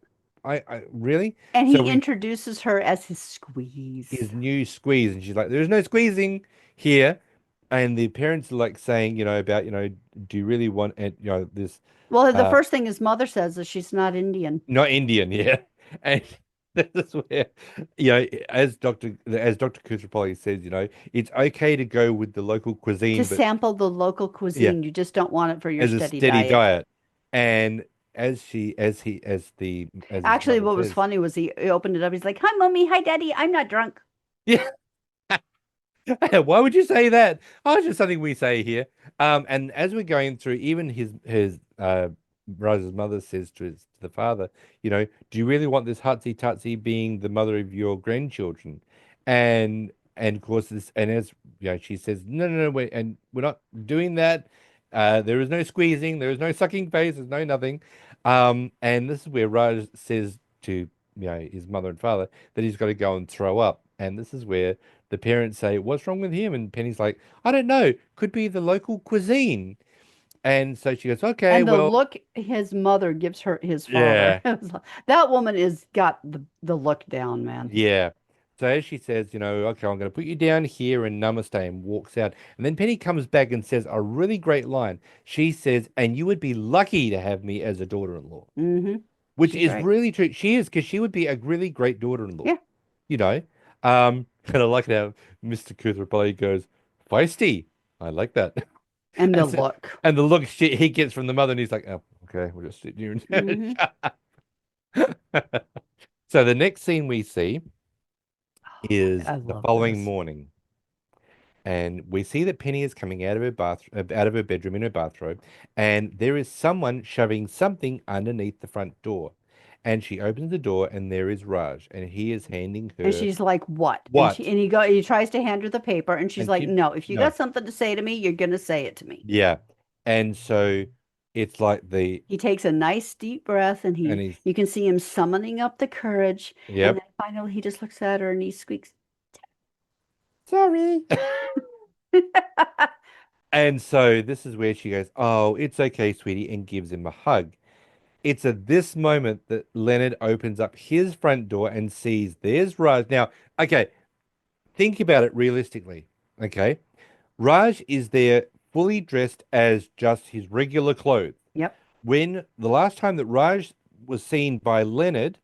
I really? And So he we introduces her as his squeeze. his new squeeze, and she's like, "There's no squeezing here." And the parents are like saying, about, do you really want it, this Well, the uh first thing his mother says is she's not Indian. not Indian, yeah. And this is where, as Dr. Kutrapali says, it's okay to go with the local To cuisine, but sample the local yeah, cuisine, you just don't want it for your as a steady steady diet. diet. And as his Actually, mother what was says, funny was he opened it up. He's like, "Hi, mommy. Hi, daddy. I'm not drunk." yeah. Why would you say that? Oh, it's just something we say here. And as we're going through, even his Raj's mother says to the father, do you really want this Hutsy Tutsy being the mother of your grandchildren? And of course this and as she says, no, no, no, wait, and we're not doing that. There is no squeezing, there is no sucking face, there's no nothing. And this is where Raj says to his mother and father that he's got to go and throw up. And this is where the parents say, "What's wrong with him?" And Penny's like, "I don't know. Could be the local cuisine." And so she goes, "Okay, And the well, look his mother gives her his father. yeah, That woman is got the look down, man. yeah." So as she says, "Okay, I'm going to put you down here and namaste," and walks out. And then Penny comes back and says a really great line. She says, "And you would be lucky to have me as a daughter-in-law," Hmm. which She's is right. really true. She is, because she would be a really great daughter-in-law, Yeah. you know. And I like how Mr. Koothrappali goes, "Feisty." I like that. And the And so, look. and the look he gets from the mother, and he's like, "Oh, okay, we'll just sit here and Hmm. So the next scene we see I is the love following this. morning, and we see that Penny is coming out of her out of her bedroom in her bathrobe, and there is someone shoving something underneath the front door, and she opens the door, and there is Raj, and he is handing And her she's like, "What?" And what? he tries to hand her the paper, and she's And like, she "No, if you no, got something to say to me, you're gonna say it to me." yeah, and so it's like He takes a nice deep breath, and and he he's you can see him summoning up the courage, and yep, then finally he just looks at her and he squeaks. sorry. And so this is where she goes, "Oh, it's okay, sweetie," and gives him a hug. It's at this moment that Leonard opens up his front door and sees there's Raj. Now, okay, think about it realistically. Okay. Raj is there fully dressed as just his regular clothes. Yep. When the last time that Raj was seen by Leonard,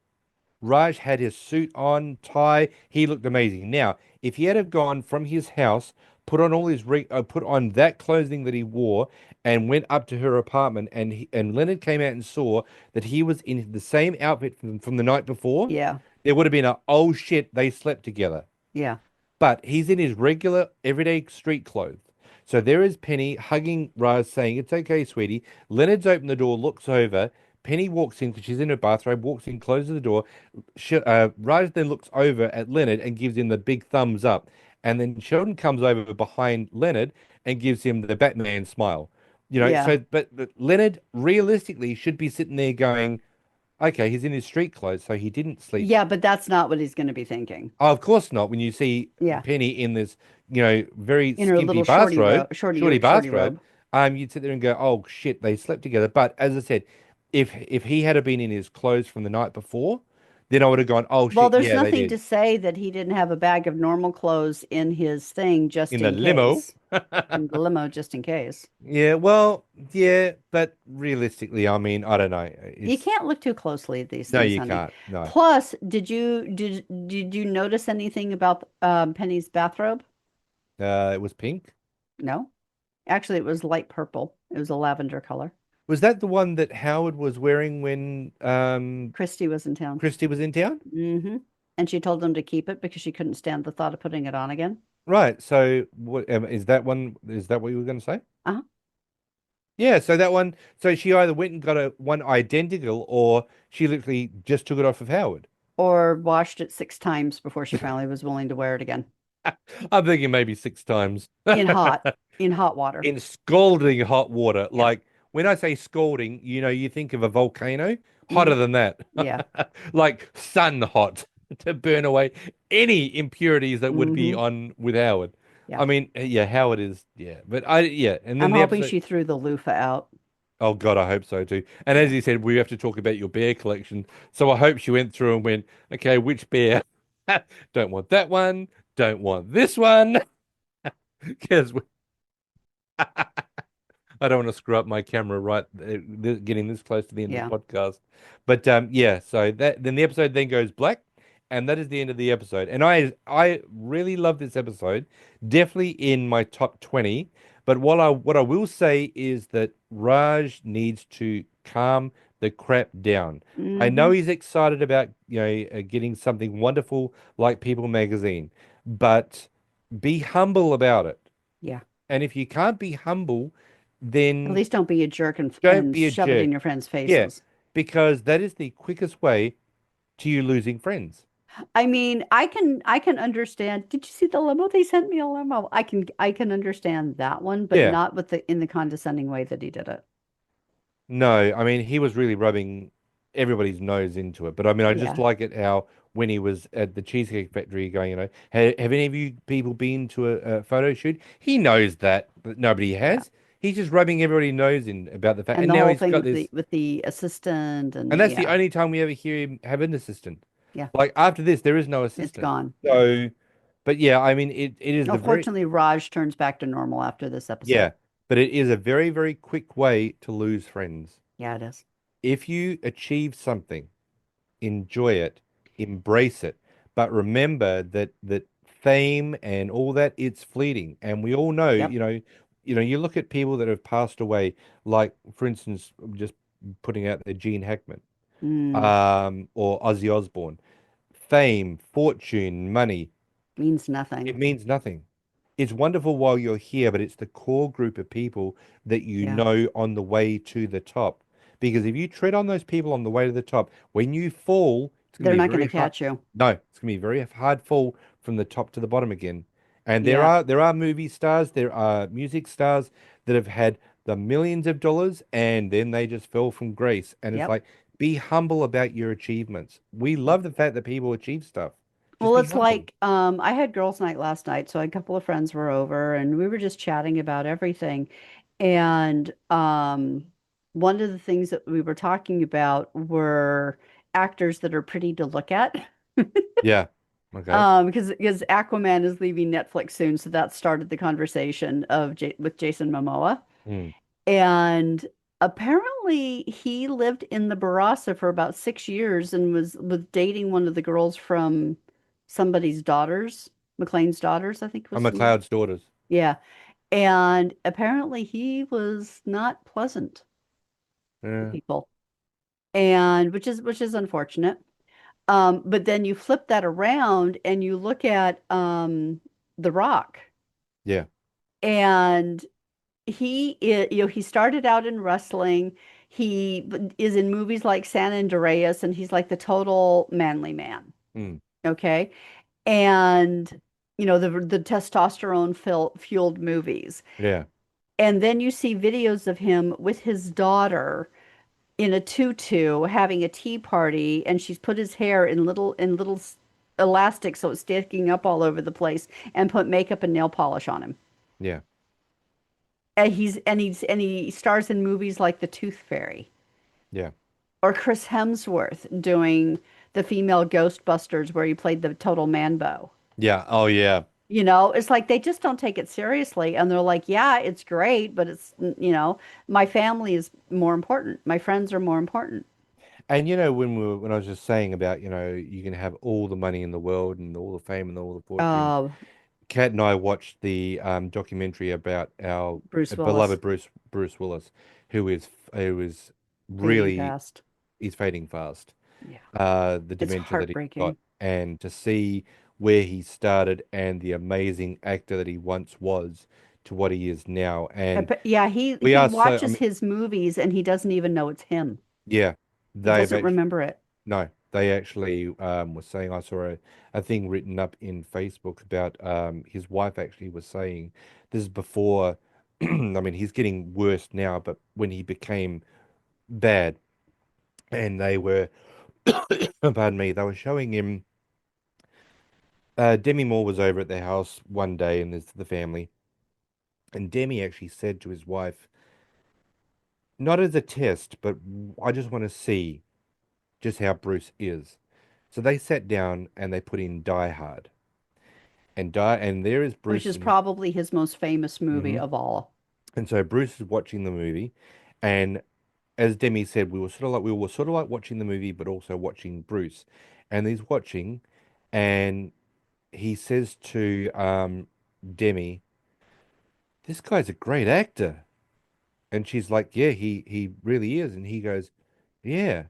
Raj had his suit on, tie. He looked amazing. Now, if he had have gone from his house, put on all his put on that clothing that he wore, and went up to her apartment, and Leonard came out and saw that he was in the same outfit from the night before, Yeah. there would have been a oh shit, they slept together. Yeah. But he's in his regular, everyday street clothes. So there is Penny hugging Raj, saying, "It's okay, sweetie." Leonard's opened the door, looks over. Penny walks in because she's in her bathrobe, walks in, closes the door. Raj then looks over at Leonard and gives him the big thumbs up. And then Sheldon comes over behind Leonard and gives him the Batman smile. Yeah. But Leonard realistically should be sitting there going, okay, he's in his street clothes, so he didn't sleep. Yeah, but that's not what he's going to be thinking. Oh, of course not. When you see Yeah. Penny in this, very In her skimpy little bathrobe, shorty shorty bathrobe, robe. you'd sit there and go, "Oh shit, they slept together." But as I said, if he had been in his clothes from the night before, then I would have gone, "Oh Well, shit, there's yeah, they nothing to did." say that he didn't have a bag of normal clothes in his thing just In the in limo. case. In the limo just in case. Yeah, well, yeah, but realistically, I mean, I don't know. You It's can't look too closely at these no, things, you honey. can't. No, Plus, did you notice anything about Penny's bathrobe? it was pink. No. Actually, it was light purple. It was a lavender color. Was that the one that Howard was wearing when Christy was in town. Christy was in town? Hmm. And she told him to keep it because she couldn't stand the thought of putting it on again. Right. So what is that one? Is that what you were going to say? Uh-huh. Yeah. So that one. So she either went and got a one identical, or she literally just took it off of Howard. Or washed it 6 times before she finally was willing to wear it again. I'm thinking maybe 6 times In hot, in hot water. in scalding hot water. Yeah. Like when I say scalding, you think of a volcano, Hmm. hotter than that, Yeah. like sun hot to burn away any impurities that would be Hmm. on with Howard. Yeah. I mean, yeah, Howard is, yeah, and then I'm the hoping episode. she threw the loofah out. Oh God, I hope so too. And as Yeah. you said, we have to talk about your bear collection. So I hope she went through and went, okay, which bear? Don't want that one. Don't want this one. Because I don't want to screw up my camera right getting this close to the end of Yeah. the podcast. But yeah, so that then the episode then goes black, and that is the end of the episode. And I really love this episode. Definitely in my top 20. But what I will say is that Raj needs to calm the crap down. I know Hmm. he's excited about, getting something wonderful like People magazine, but be humble about it. Yeah. And if you can't be humble, At then least don't be a jerk and don't be a shove it jerk. in your friends' Yeah, faces. because that is the quickest way to you losing friends. I mean, I can understand. Did you see the limo? They sent me a limo. I can understand that one, but Yeah. not with the in the condescending way that he did it. No, I mean he was really rubbing everybody's nose into it. But I mean I just Yeah, like it how when he was at the Cheesecake Factory going, have any of you people been to a photo shoot? He knows that, but nobody yeah. has. He's just rubbing everybody's nose in about the fact, And and the now whole he's thing got with this, the assistant and and that's the yeah, only time we ever hear him have an assistant. yeah, Like after this, there is no it's assistant. gone. Yeah. So, but yeah, I mean it is No, the very fortunately, Raj turns back to normal after this episode. yeah, but it is a very, very quick way to lose friends. Yeah, it is. If you achieve something, enjoy it, embrace it, but remember that fame and all that it's fleeting, and we all know, Yep. you look at people that have passed away, like for instance, just putting out there, Gene Hackman, Mm, or Ozzy Osbourne. Fame, fortune, money, means nothing. it means nothing. It's wonderful while you're here, but it's the core group of people that you Yeah. know on the way to the top. Because if you tread on those people on the way to the top, when you fall, it's going to They're be not going to very hard. catch you. No, it's going to be a very hard fall from the top to the bottom again. And there Yeah. are there are movie stars, there are music stars that have had the millions of dollars and then they just fell from grace. And it's Yep. like, be humble about your achievements. We Yep. love the fact that people achieve stuff. Just Well, be it's humble. like I had girls' night last night, so a couple of friends were over and we were just chatting about everything. And one of the things that we were talking about were actors that are pretty to look at. Yeah. Okay. Because Aquaman is leaving Netflix soon, so that started the conversation of J with Jason Momoa. Hmm. And apparently he lived in the Barossa for about 6 years and was dating one of the girls from somebody's daughters, McLean's daughters, I think I'm was a the name. cloud's daughters. Yeah. And apparently he was not pleasant to Yeah. people. And which is unfortunate. But then you flip that around and you look at The Rock. Yeah. And he started out in wrestling. Is in movies like San Andreas, and he's like the total manly man. Hmm. Okay, and the testosterone fueled movies, Yeah. and then you see videos of him with his daughter in a tutu having a tea party, and she's put his hair in little elastic so it's sticking up all over the place, and put makeup and nail polish on him. Yeah. And he stars in movies like The Tooth Fairy Yeah. or Chris Hemsworth doing the female Ghostbusters where he played the total manbo. Yeah. Oh yeah. It's like they just don't take it seriously and they're like, yeah, it's great, but my family is more important. My friends are more important. And when I was just saying about, you can have all the money in the world and all the fame and all the fortune. Uh, Kat and I watched the documentary about our Bruce Willis beloved Bruce Willis, who is fading really fast. he's fading fast. Yeah. The It's dementia that he got, heartbreaking. and to see where he started and the amazing actor that he once was to what he is now. And But yeah, he we he are so, I watches mean, his movies and he doesn't even know it's him. yeah, He they've doesn't actually, remember it. no, they actually was saying, I saw a thing written up in Facebook about his wife actually was saying, this is before, I mean, he's getting worse now, but when he became bad and they were, pardon me, they were showing him. Demi Moore was over at their house one day and there's the family. And Demi actually said to his wife, not as a test, but I just want to see just how Bruce is. So they sat down and they put in Die Hard. And there is Which Bruce is and probably his most famous movie Mhm. of all. And so Bruce is watching the movie, and as Demi said, we were sort of like watching the movie, but also watching Bruce. And he's watching, and he says to Demi, "This guy's a great actor." And she's like, "Yeah, he really is." And he goes, "Yeah,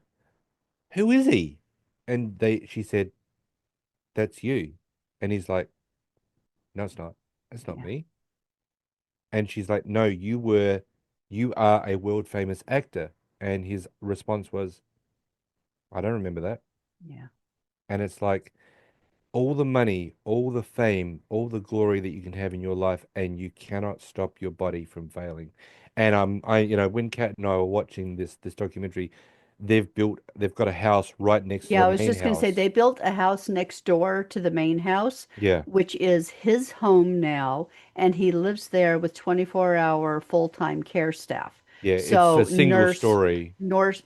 who is he?" And she said, "That's you." And he's like, "No, it's not. That's not Yeah. me." And she's like, "No, "You are a world famous actor." And his response was, "I don't remember that." Yeah. And it's like all the money, all the fame, all the glory that you can have in your life, and you cannot stop your body from failing. And when Kat and I were watching this documentary, they've got a house right next to Yeah, the I was main just going to say house. they built a house next door to the main house, Yeah, which is his home now, and he lives there with 24-hour full-time care staff. yeah, it's a So single story. nurse,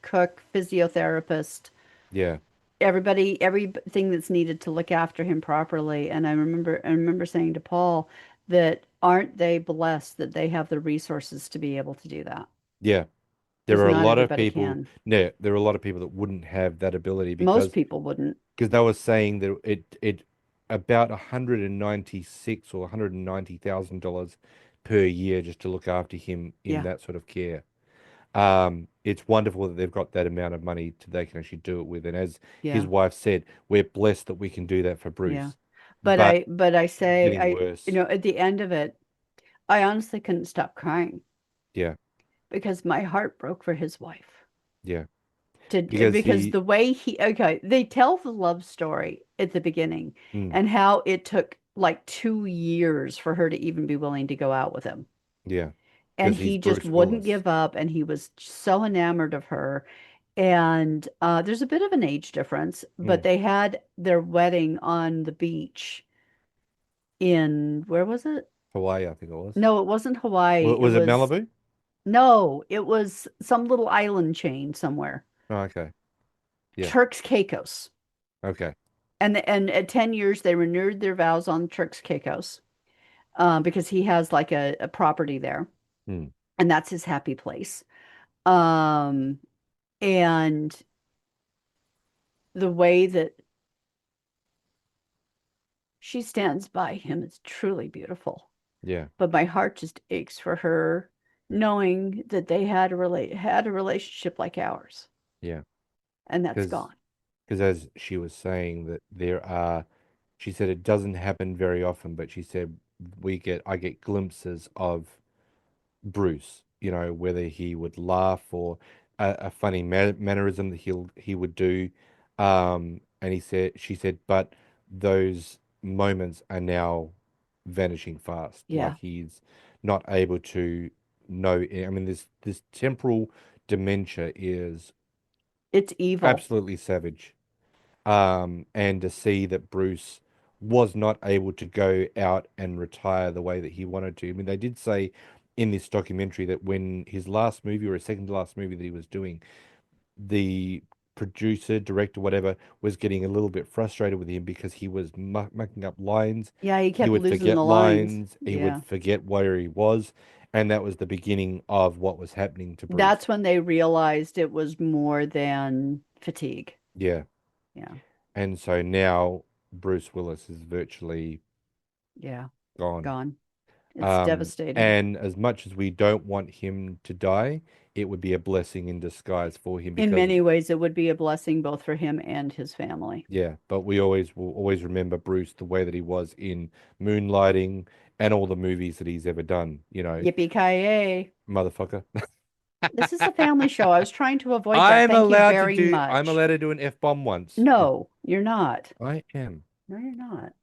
cook, physiotherapist, Yeah, everything that's needed to look after him properly. And I remember saying to Paul that aren't they blessed that they have the resources to be able to do that? yeah. There Because are a not lot of everybody people. can. Yeah, there are a lot of people that wouldn't have that ability Most because people wouldn't. they were saying that it about 196 or $190,000 per year just to look after him in Yeah, that sort of care. It's wonderful that they've got that amount of money to they can actually do it with. And as his yeah. wife said, we're blessed that we can do that for Yeah. Bruce. But But I it's say getting worse. at the end of it, I honestly couldn't stop crying Yeah, because my heart broke for his wife. yeah. Because Because he, the way okay, they tell the love story at the beginning mm, and how it took like 2 years for her to even be willing to go out with him. yeah, And because he's he just Bruce wouldn't Willis. give up and he was so enamored of her. And there's a bit of an age difference, but Mm, they had their wedding on the beach in, where was it? Hawaii, I think it was. No, it wasn't Hawaii. It Was it was, Malibu? no, it was some little island chain somewhere. Oh, okay. Yeah. Turks Caicos. Okay. And at 10 years, they renewed their vows on Turks Caicos because he has like a property there, Mm, and that's his happy place. Um, and the way that she stands by him is truly beautiful. yeah. But my heart just aches for her, knowing that they had a relationship like ours, Yeah. and that's Because gone. as she was saying that she said it doesn't happen very often, but she said I get glimpses of Bruce, whether he would laugh or a funny mannerism that he would do. And she said, but those moments are now vanishing fast. Yeah, Like he's not able to know. I mean, this temporal dementia is it's evil. absolutely savage. And to see that Bruce was not able to go out and retire the way that he wanted to. I mean, they did say in this documentary that when his last movie or his second to last movie that he was doing, the producer, director, whatever, was getting a little bit frustrated with him because he was mucking up lines. Yeah, he He kept would losing forget the lines. lines. He would Yeah. forget where he was. And that was the beginning of what was happening to Bruce. That's when they realized it was more than fatigue. Yeah. Yeah. And so now Bruce Willis is virtually Yeah. gone. Gone. It's devastating. And as much as we don't want him to die, it would be a blessing in disguise for him In because, many ways, it would be a blessing both for him and his family. yeah, but we always will always remember Bruce the way that he was in Moonlighting and all the movies that he's ever done, Yippee-ki-yay. motherfucker. This is a family show. I was trying to avoid that. Thank you very I'm much. allowed to do an F-bomb once. No, you're not. I am. No, you're not.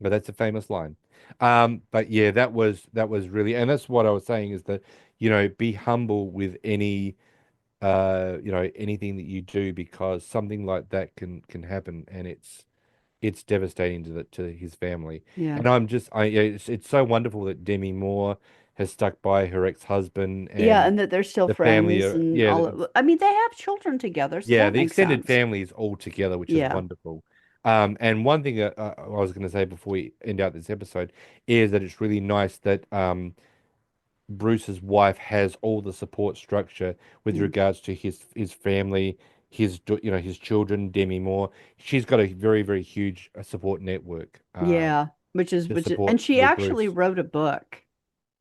But that's a famous line. But yeah, that was really, and that's what I was saying is that, be humble with anything that you do because something like that can happen and it's devastating to his family. Yeah. And yeah, it's so wonderful that Demi Moore has stuck by her ex-husband Yeah, and and that they're still the family friends are, and yeah, all of, I mean, they have children together, so yeah, that the makes extended sense. family is all together, which is Yeah. wonderful. And one thing that I was going to say before we end out this episode is that it's really nice that Bruce's wife has all the support structure with Yeah. regards to his family, his children, Demi Moore. She's got a very, very huge support network Yeah, to which is, and support she with actually Bruce. wrote a book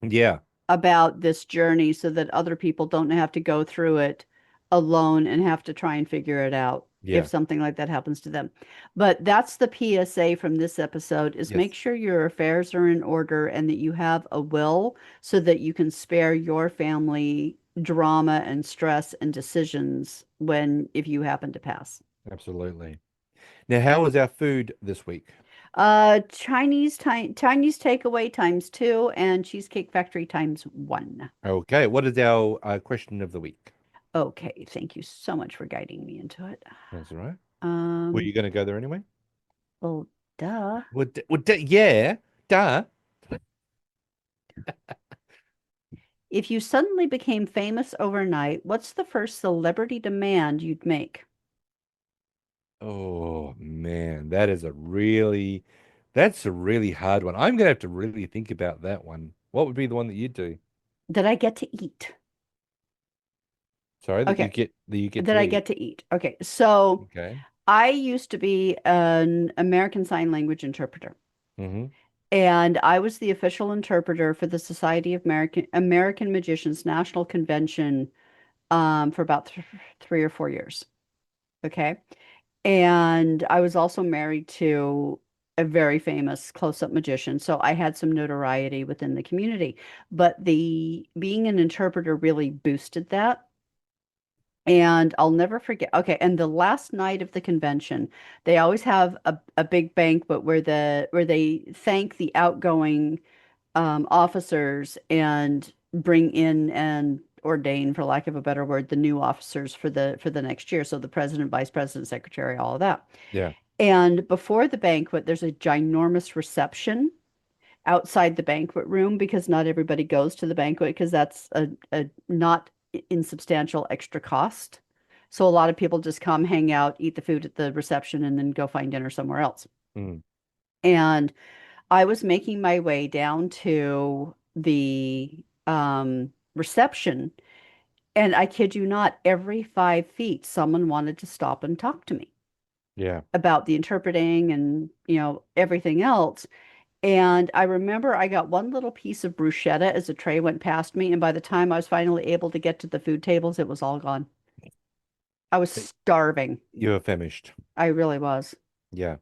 Yeah, about this journey so that other people don't have to go through it alone and have to try and figure it out. if Yeah. something like that happens to them. But that's the PSA from this episode is make Yes. sure your affairs are in order and that you have a will so that you can spare your family drama and stress and decisions when if you happen to pass. Absolutely. Now, how was our food this week? Chinese takeaway times two and Cheesecake Factory times one. Okay. What is our question of the week? Okay, thank you so much for guiding me into it. That's all right. Were Um, you going to go there anyway? well, duh. Yeah. Duh. If you suddenly became famous overnight, what's the first celebrity demand you'd make? Oh man, that's a really hard one. I'm gonna have to really think about that one. What would be the one that you do? That I get to eat. Sorry, Okay, that you get that to I eat. get to eat. Okay, so Okay. I used to be an American Sign Language interpreter, Mm-hmm. and I was the official interpreter for the Society of American Magicians National Convention for about 3 or 4 years. Okay. And I was also married to a very famous close-up magician, so I had some notoriety within the community. But the being an interpreter really boosted that. And I'll never forget. Okay, and the last night of the convention, they always have a big banquet where they thank the outgoing officers and bring in and ordain, for lack of a better word, the new officers for the next year. So the president, vice president, secretary, all of that. Yeah. And before the banquet, there's a ginormous reception outside the banquet room because not everybody goes to the banquet because that's a not insubstantial extra cost. So a lot of people just come, hang out, eat the food at the reception, and then go find dinner somewhere else. Mm. And I was making my way down to the reception, and I kid you not, every 5 feet, someone wanted to stop and talk to me Yeah. about the interpreting and, everything else. And I remember I got one little piece of bruschetta as a tray went past me, and by the time I was finally able to get to the food tables, it was all gone. I was starving. You were famished. I really was. Yeah.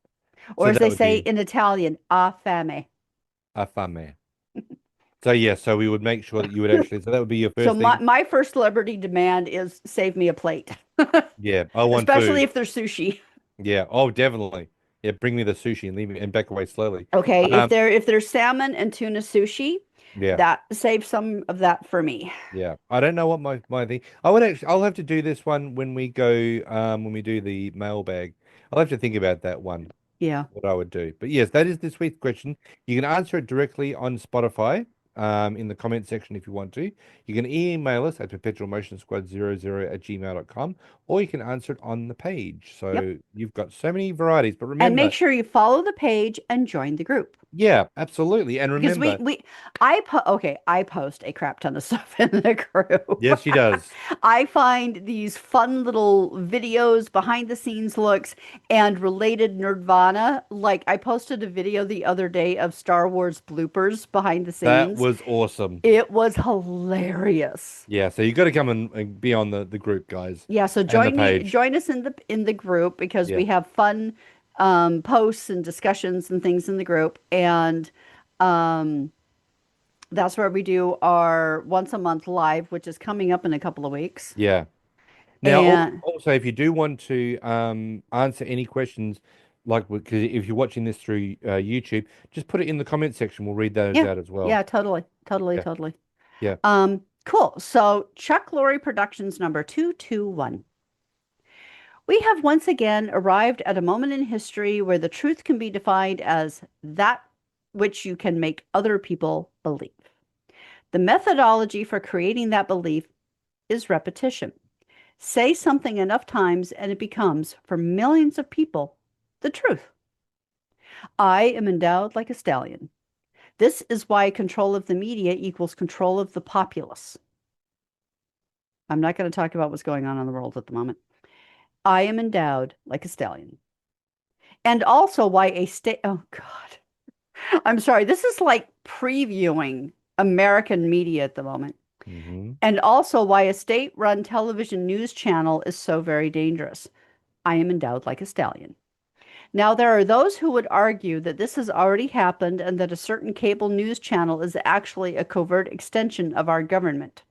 Or So as that they would say be in Italian, a fame. a fame. So yeah, so we would make sure that you would actually, so that would be your So first thing. my first celebrity demand is save me a plate, Yeah. I want especially food. if there's sushi. Yeah. Oh, definitely. Yeah. Bring me the sushi and leave me and back away slowly. Okay, Um, if there's salmon and tuna sushi, yeah. that save some of that for me. Yeah, I don't know what my thing. I would actually. I'll have to do this one when we go. When we do the mailbag, I'll have to think about that one. Yeah. What I would do. But yes, that is this week's question. You can answer it directly on Spotify. In the comment section if you want to. You can email us at perpetualmotionsquad00@gmail.com, or you can answer it on the page. Yep. So you've got so many varieties. But And make remember, sure you follow the page and join the group. yeah, absolutely. And Because remember, I post a crap ton of stuff in the group. yes, she does. I find these fun little videos, behind the scenes looks, and related nerdvana. Like I posted a video the other day of Star Wars bloopers behind the That scenes. was awesome. It was hilarious. Yeah, so you got to come and be on the group, guys, Yeah, so and the page. join us in the group because Yeah, we have fun posts and discussions and things in the group. And um that's where we do our once a month live, which is coming up in a couple of weeks. yeah. Now, And also, if you do want to answer any questions, like because if you're watching this through YouTube, just put it in the comment section. We'll read those yeah, out as well. yeah, totally, totally, Yeah, totally. yeah, Cool. So Chuck Lorre Productions number 221. We have once again arrived at a moment in history where the truth can be defined as that which you can make other people believe. The methodology for creating that belief is repetition. Say something enough times and it becomes, for millions of people, the truth. I am endowed like a stallion. This is why control of the media equals control of the populace. I'm not going to talk about what's going on in the world at the moment. I am endowed like a stallion. And also why a state, oh God, I'm sorry. This is like previewing American media at the moment. hmm And also why a state-run television news channel is so very dangerous. I am endowed like a stallion. Now, there are those who would argue that this has already happened and that a certain cable news channel is actually a covert extension of our government.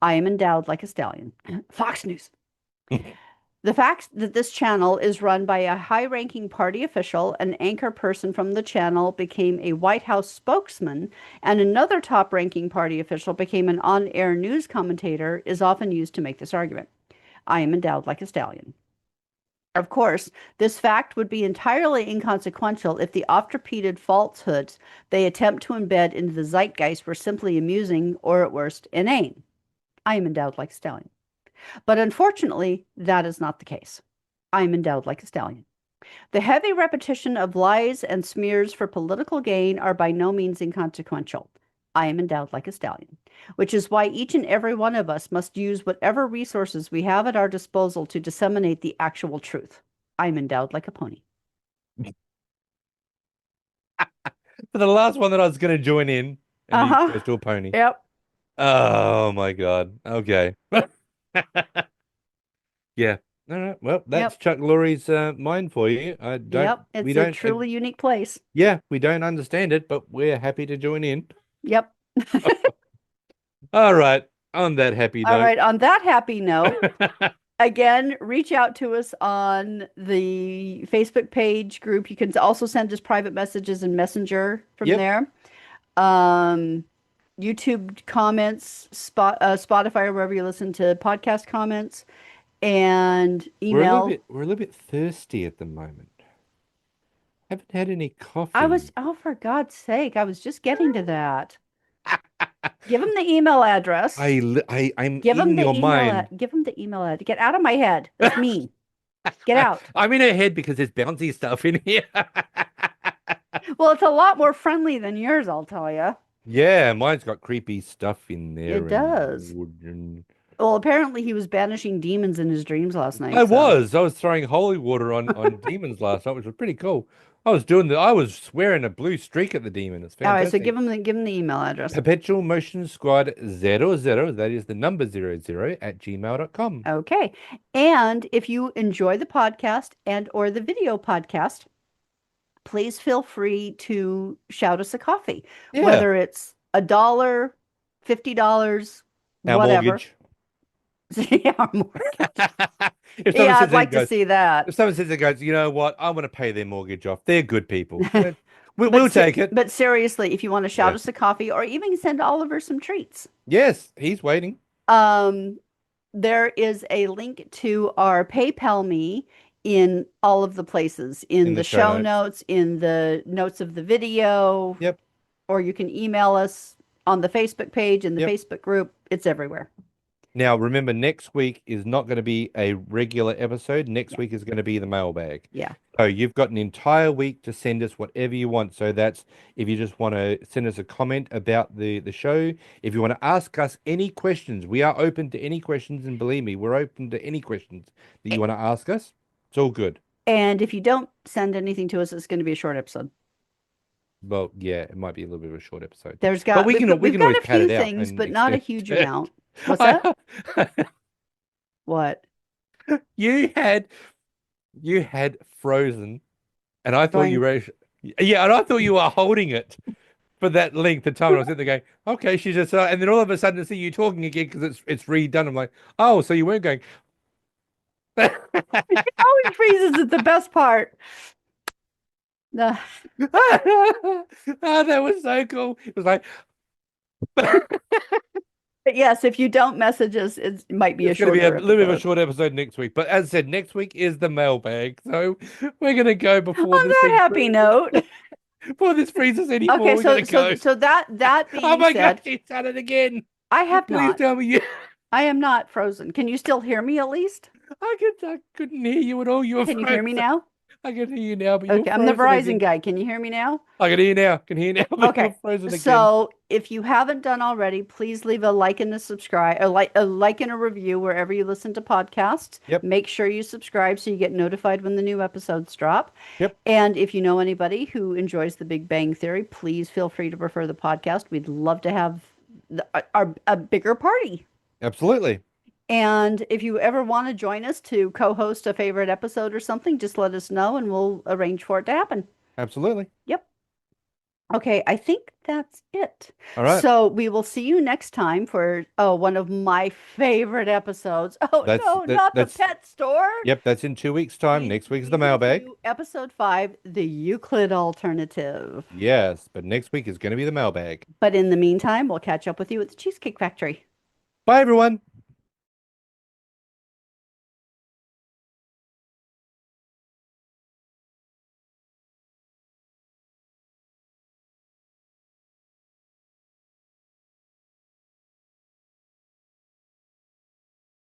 I am endowed like a stallion. Fox News. The fact that this channel is run by a high ranking party official, an anchor person from the channel became a White House spokesman, and another top ranking party official became an on air news commentator is often used to make this argument. I am endowed like a stallion. Of course, this fact would be entirely inconsequential if the oft repeated falsehoods they attempt to embed into the zeitgeist were simply amusing or, at worst, inane. I am endowed like a stallion. But unfortunately, that is not the case. I am endowed like a stallion. The heavy repetition of lies and smears for political gain are by no means inconsequential. I am endowed like a stallion, which is why each and every one of us must use whatever resources we have at our disposal to disseminate the actual truth. I am endowed like a pony. For the last one that I was going to join in, and you Uh-huh. chose to a pony. Yep. Oh my God. Okay. Yeah. All right. Well, that's Yep. Chuck Lorre's mind for you. Yep. We It's a don't, truly unique place. yeah, we don't understand it, but we're happy to join in. Yep. All right. On that happy All note. right. On that happy note, again, reach out to us on the Facebook page group. You can also send us private messages and Messenger from Yep. there. YouTube comments, Spotify, or wherever you listen to podcast comments, and email. We're a little bit thirsty at the moment. Haven't had any I was, coffee. oh, for God's sake, I was just getting to that. Give them the email address. I'm in your mind. Give them the email address. Get out of my head. That's mean. Get out. I'm in her head because there's bouncy stuff in here. Well, it's a lot more friendly than yours, I'll tell you. Yeah, mine's got creepy stuff in It there and does. wood and Well, apparently he was banishing demons in his dreams last night, I so. was. I was throwing holy water on demons last night, which was pretty cool. I was swearing a blue streak at the demon. It's All right, so fantastic. give him the email address. Perpetual Motion Squad 00, that is the number 00 at gmail.com. Okay. And if you enjoy the podcast and or the video podcast, please feel free to shout us a coffee, Yeah, whether it's $1, $50, our whatever. mortgage. Yeah, our mortgage. If someone Yeah, sits I'd there and like to goes, see that. if someone sits there and goes, you know what, I want to pay their mortgage off. They're good people. But We'll take it. but seriously, if you want to shout Yeah. us a coffee or even send Oliver some treats, Yes, he's waiting um, there is a link to our PayPal me in all of the places, in in the the show show notes. notes, in the notes of the video, Yep. or you can email us on the Facebook page, in the Yep. Facebook group. It's everywhere. Now, remember, next week is not going to be a regular episode. Next Yeah. week is going to be the mailbag. Yeah. So you've got an entire week to send us whatever you want. So that's if you just want to send us a comment about the show, if you want to ask us any questions, we are open to any questions. And believe me, we're open to any questions that you want to ask us. It's all good. And if you don't send anything to us, it's going to be a short episode. Well, yeah, it might be a little bit of a short episode, There's but got we can we've got always a cut few it out things, and but not a extend huge it. amount. What's that? What? You had Frozen, and I thought you Going, were, yeah, and I thought you were holding it for that length of time. And I was sitting there going, okay, she's just, and then all of a sudden I see you talking again because it's redone. I'm like, oh, so you weren't going. always freezes at the best part. The, Oh, that was so cool. It was like, but yes, if you don't message us, it might be a it's going to be a shorter little bit of a episode. short episode next week. But as I said, next week is the mailbag. So we're going to go before On this that thing, happy note. before this freezes anymore. Okay, We're going to go. so that Oh being my God, said, she's done it again. I have Please not. tell me you. I am not frozen. Can you still hear me at least? I couldn't hear you at all. You were Can you hear me frozen. now? I can hear you now, but you're Okay, I'm the frozen Verizon again. guy. Can you hear me now? I can hear you now. Can hear you now, but you're Okay. frozen again. So if you haven't done already, please leave a like and a subscribe, a like and a review wherever you listen to podcasts. Yep. Make sure you subscribe so you get notified when the new episodes drop. Yep. And if you know anybody who enjoys The Big Bang Theory, please feel free to refer the podcast. We'd love to have a bigger party. Absolutely. And if you ever want to join us to co-host a favorite episode or something, just let us know and we'll arrange for it to happen. Absolutely. Yep. Okay, I think that's it. All right. So we will see you next time for one of my favorite episodes. Oh That's no, that not the that's pet store. Yep, that's in 2 weeks' time. In Next week is the season mailbag. two, episode five, the Euclid alternative. Yes, but next week is going to be the mailbag. But in the meantime, we'll catch up with you at the Cheesecake Factory. Bye, everyone.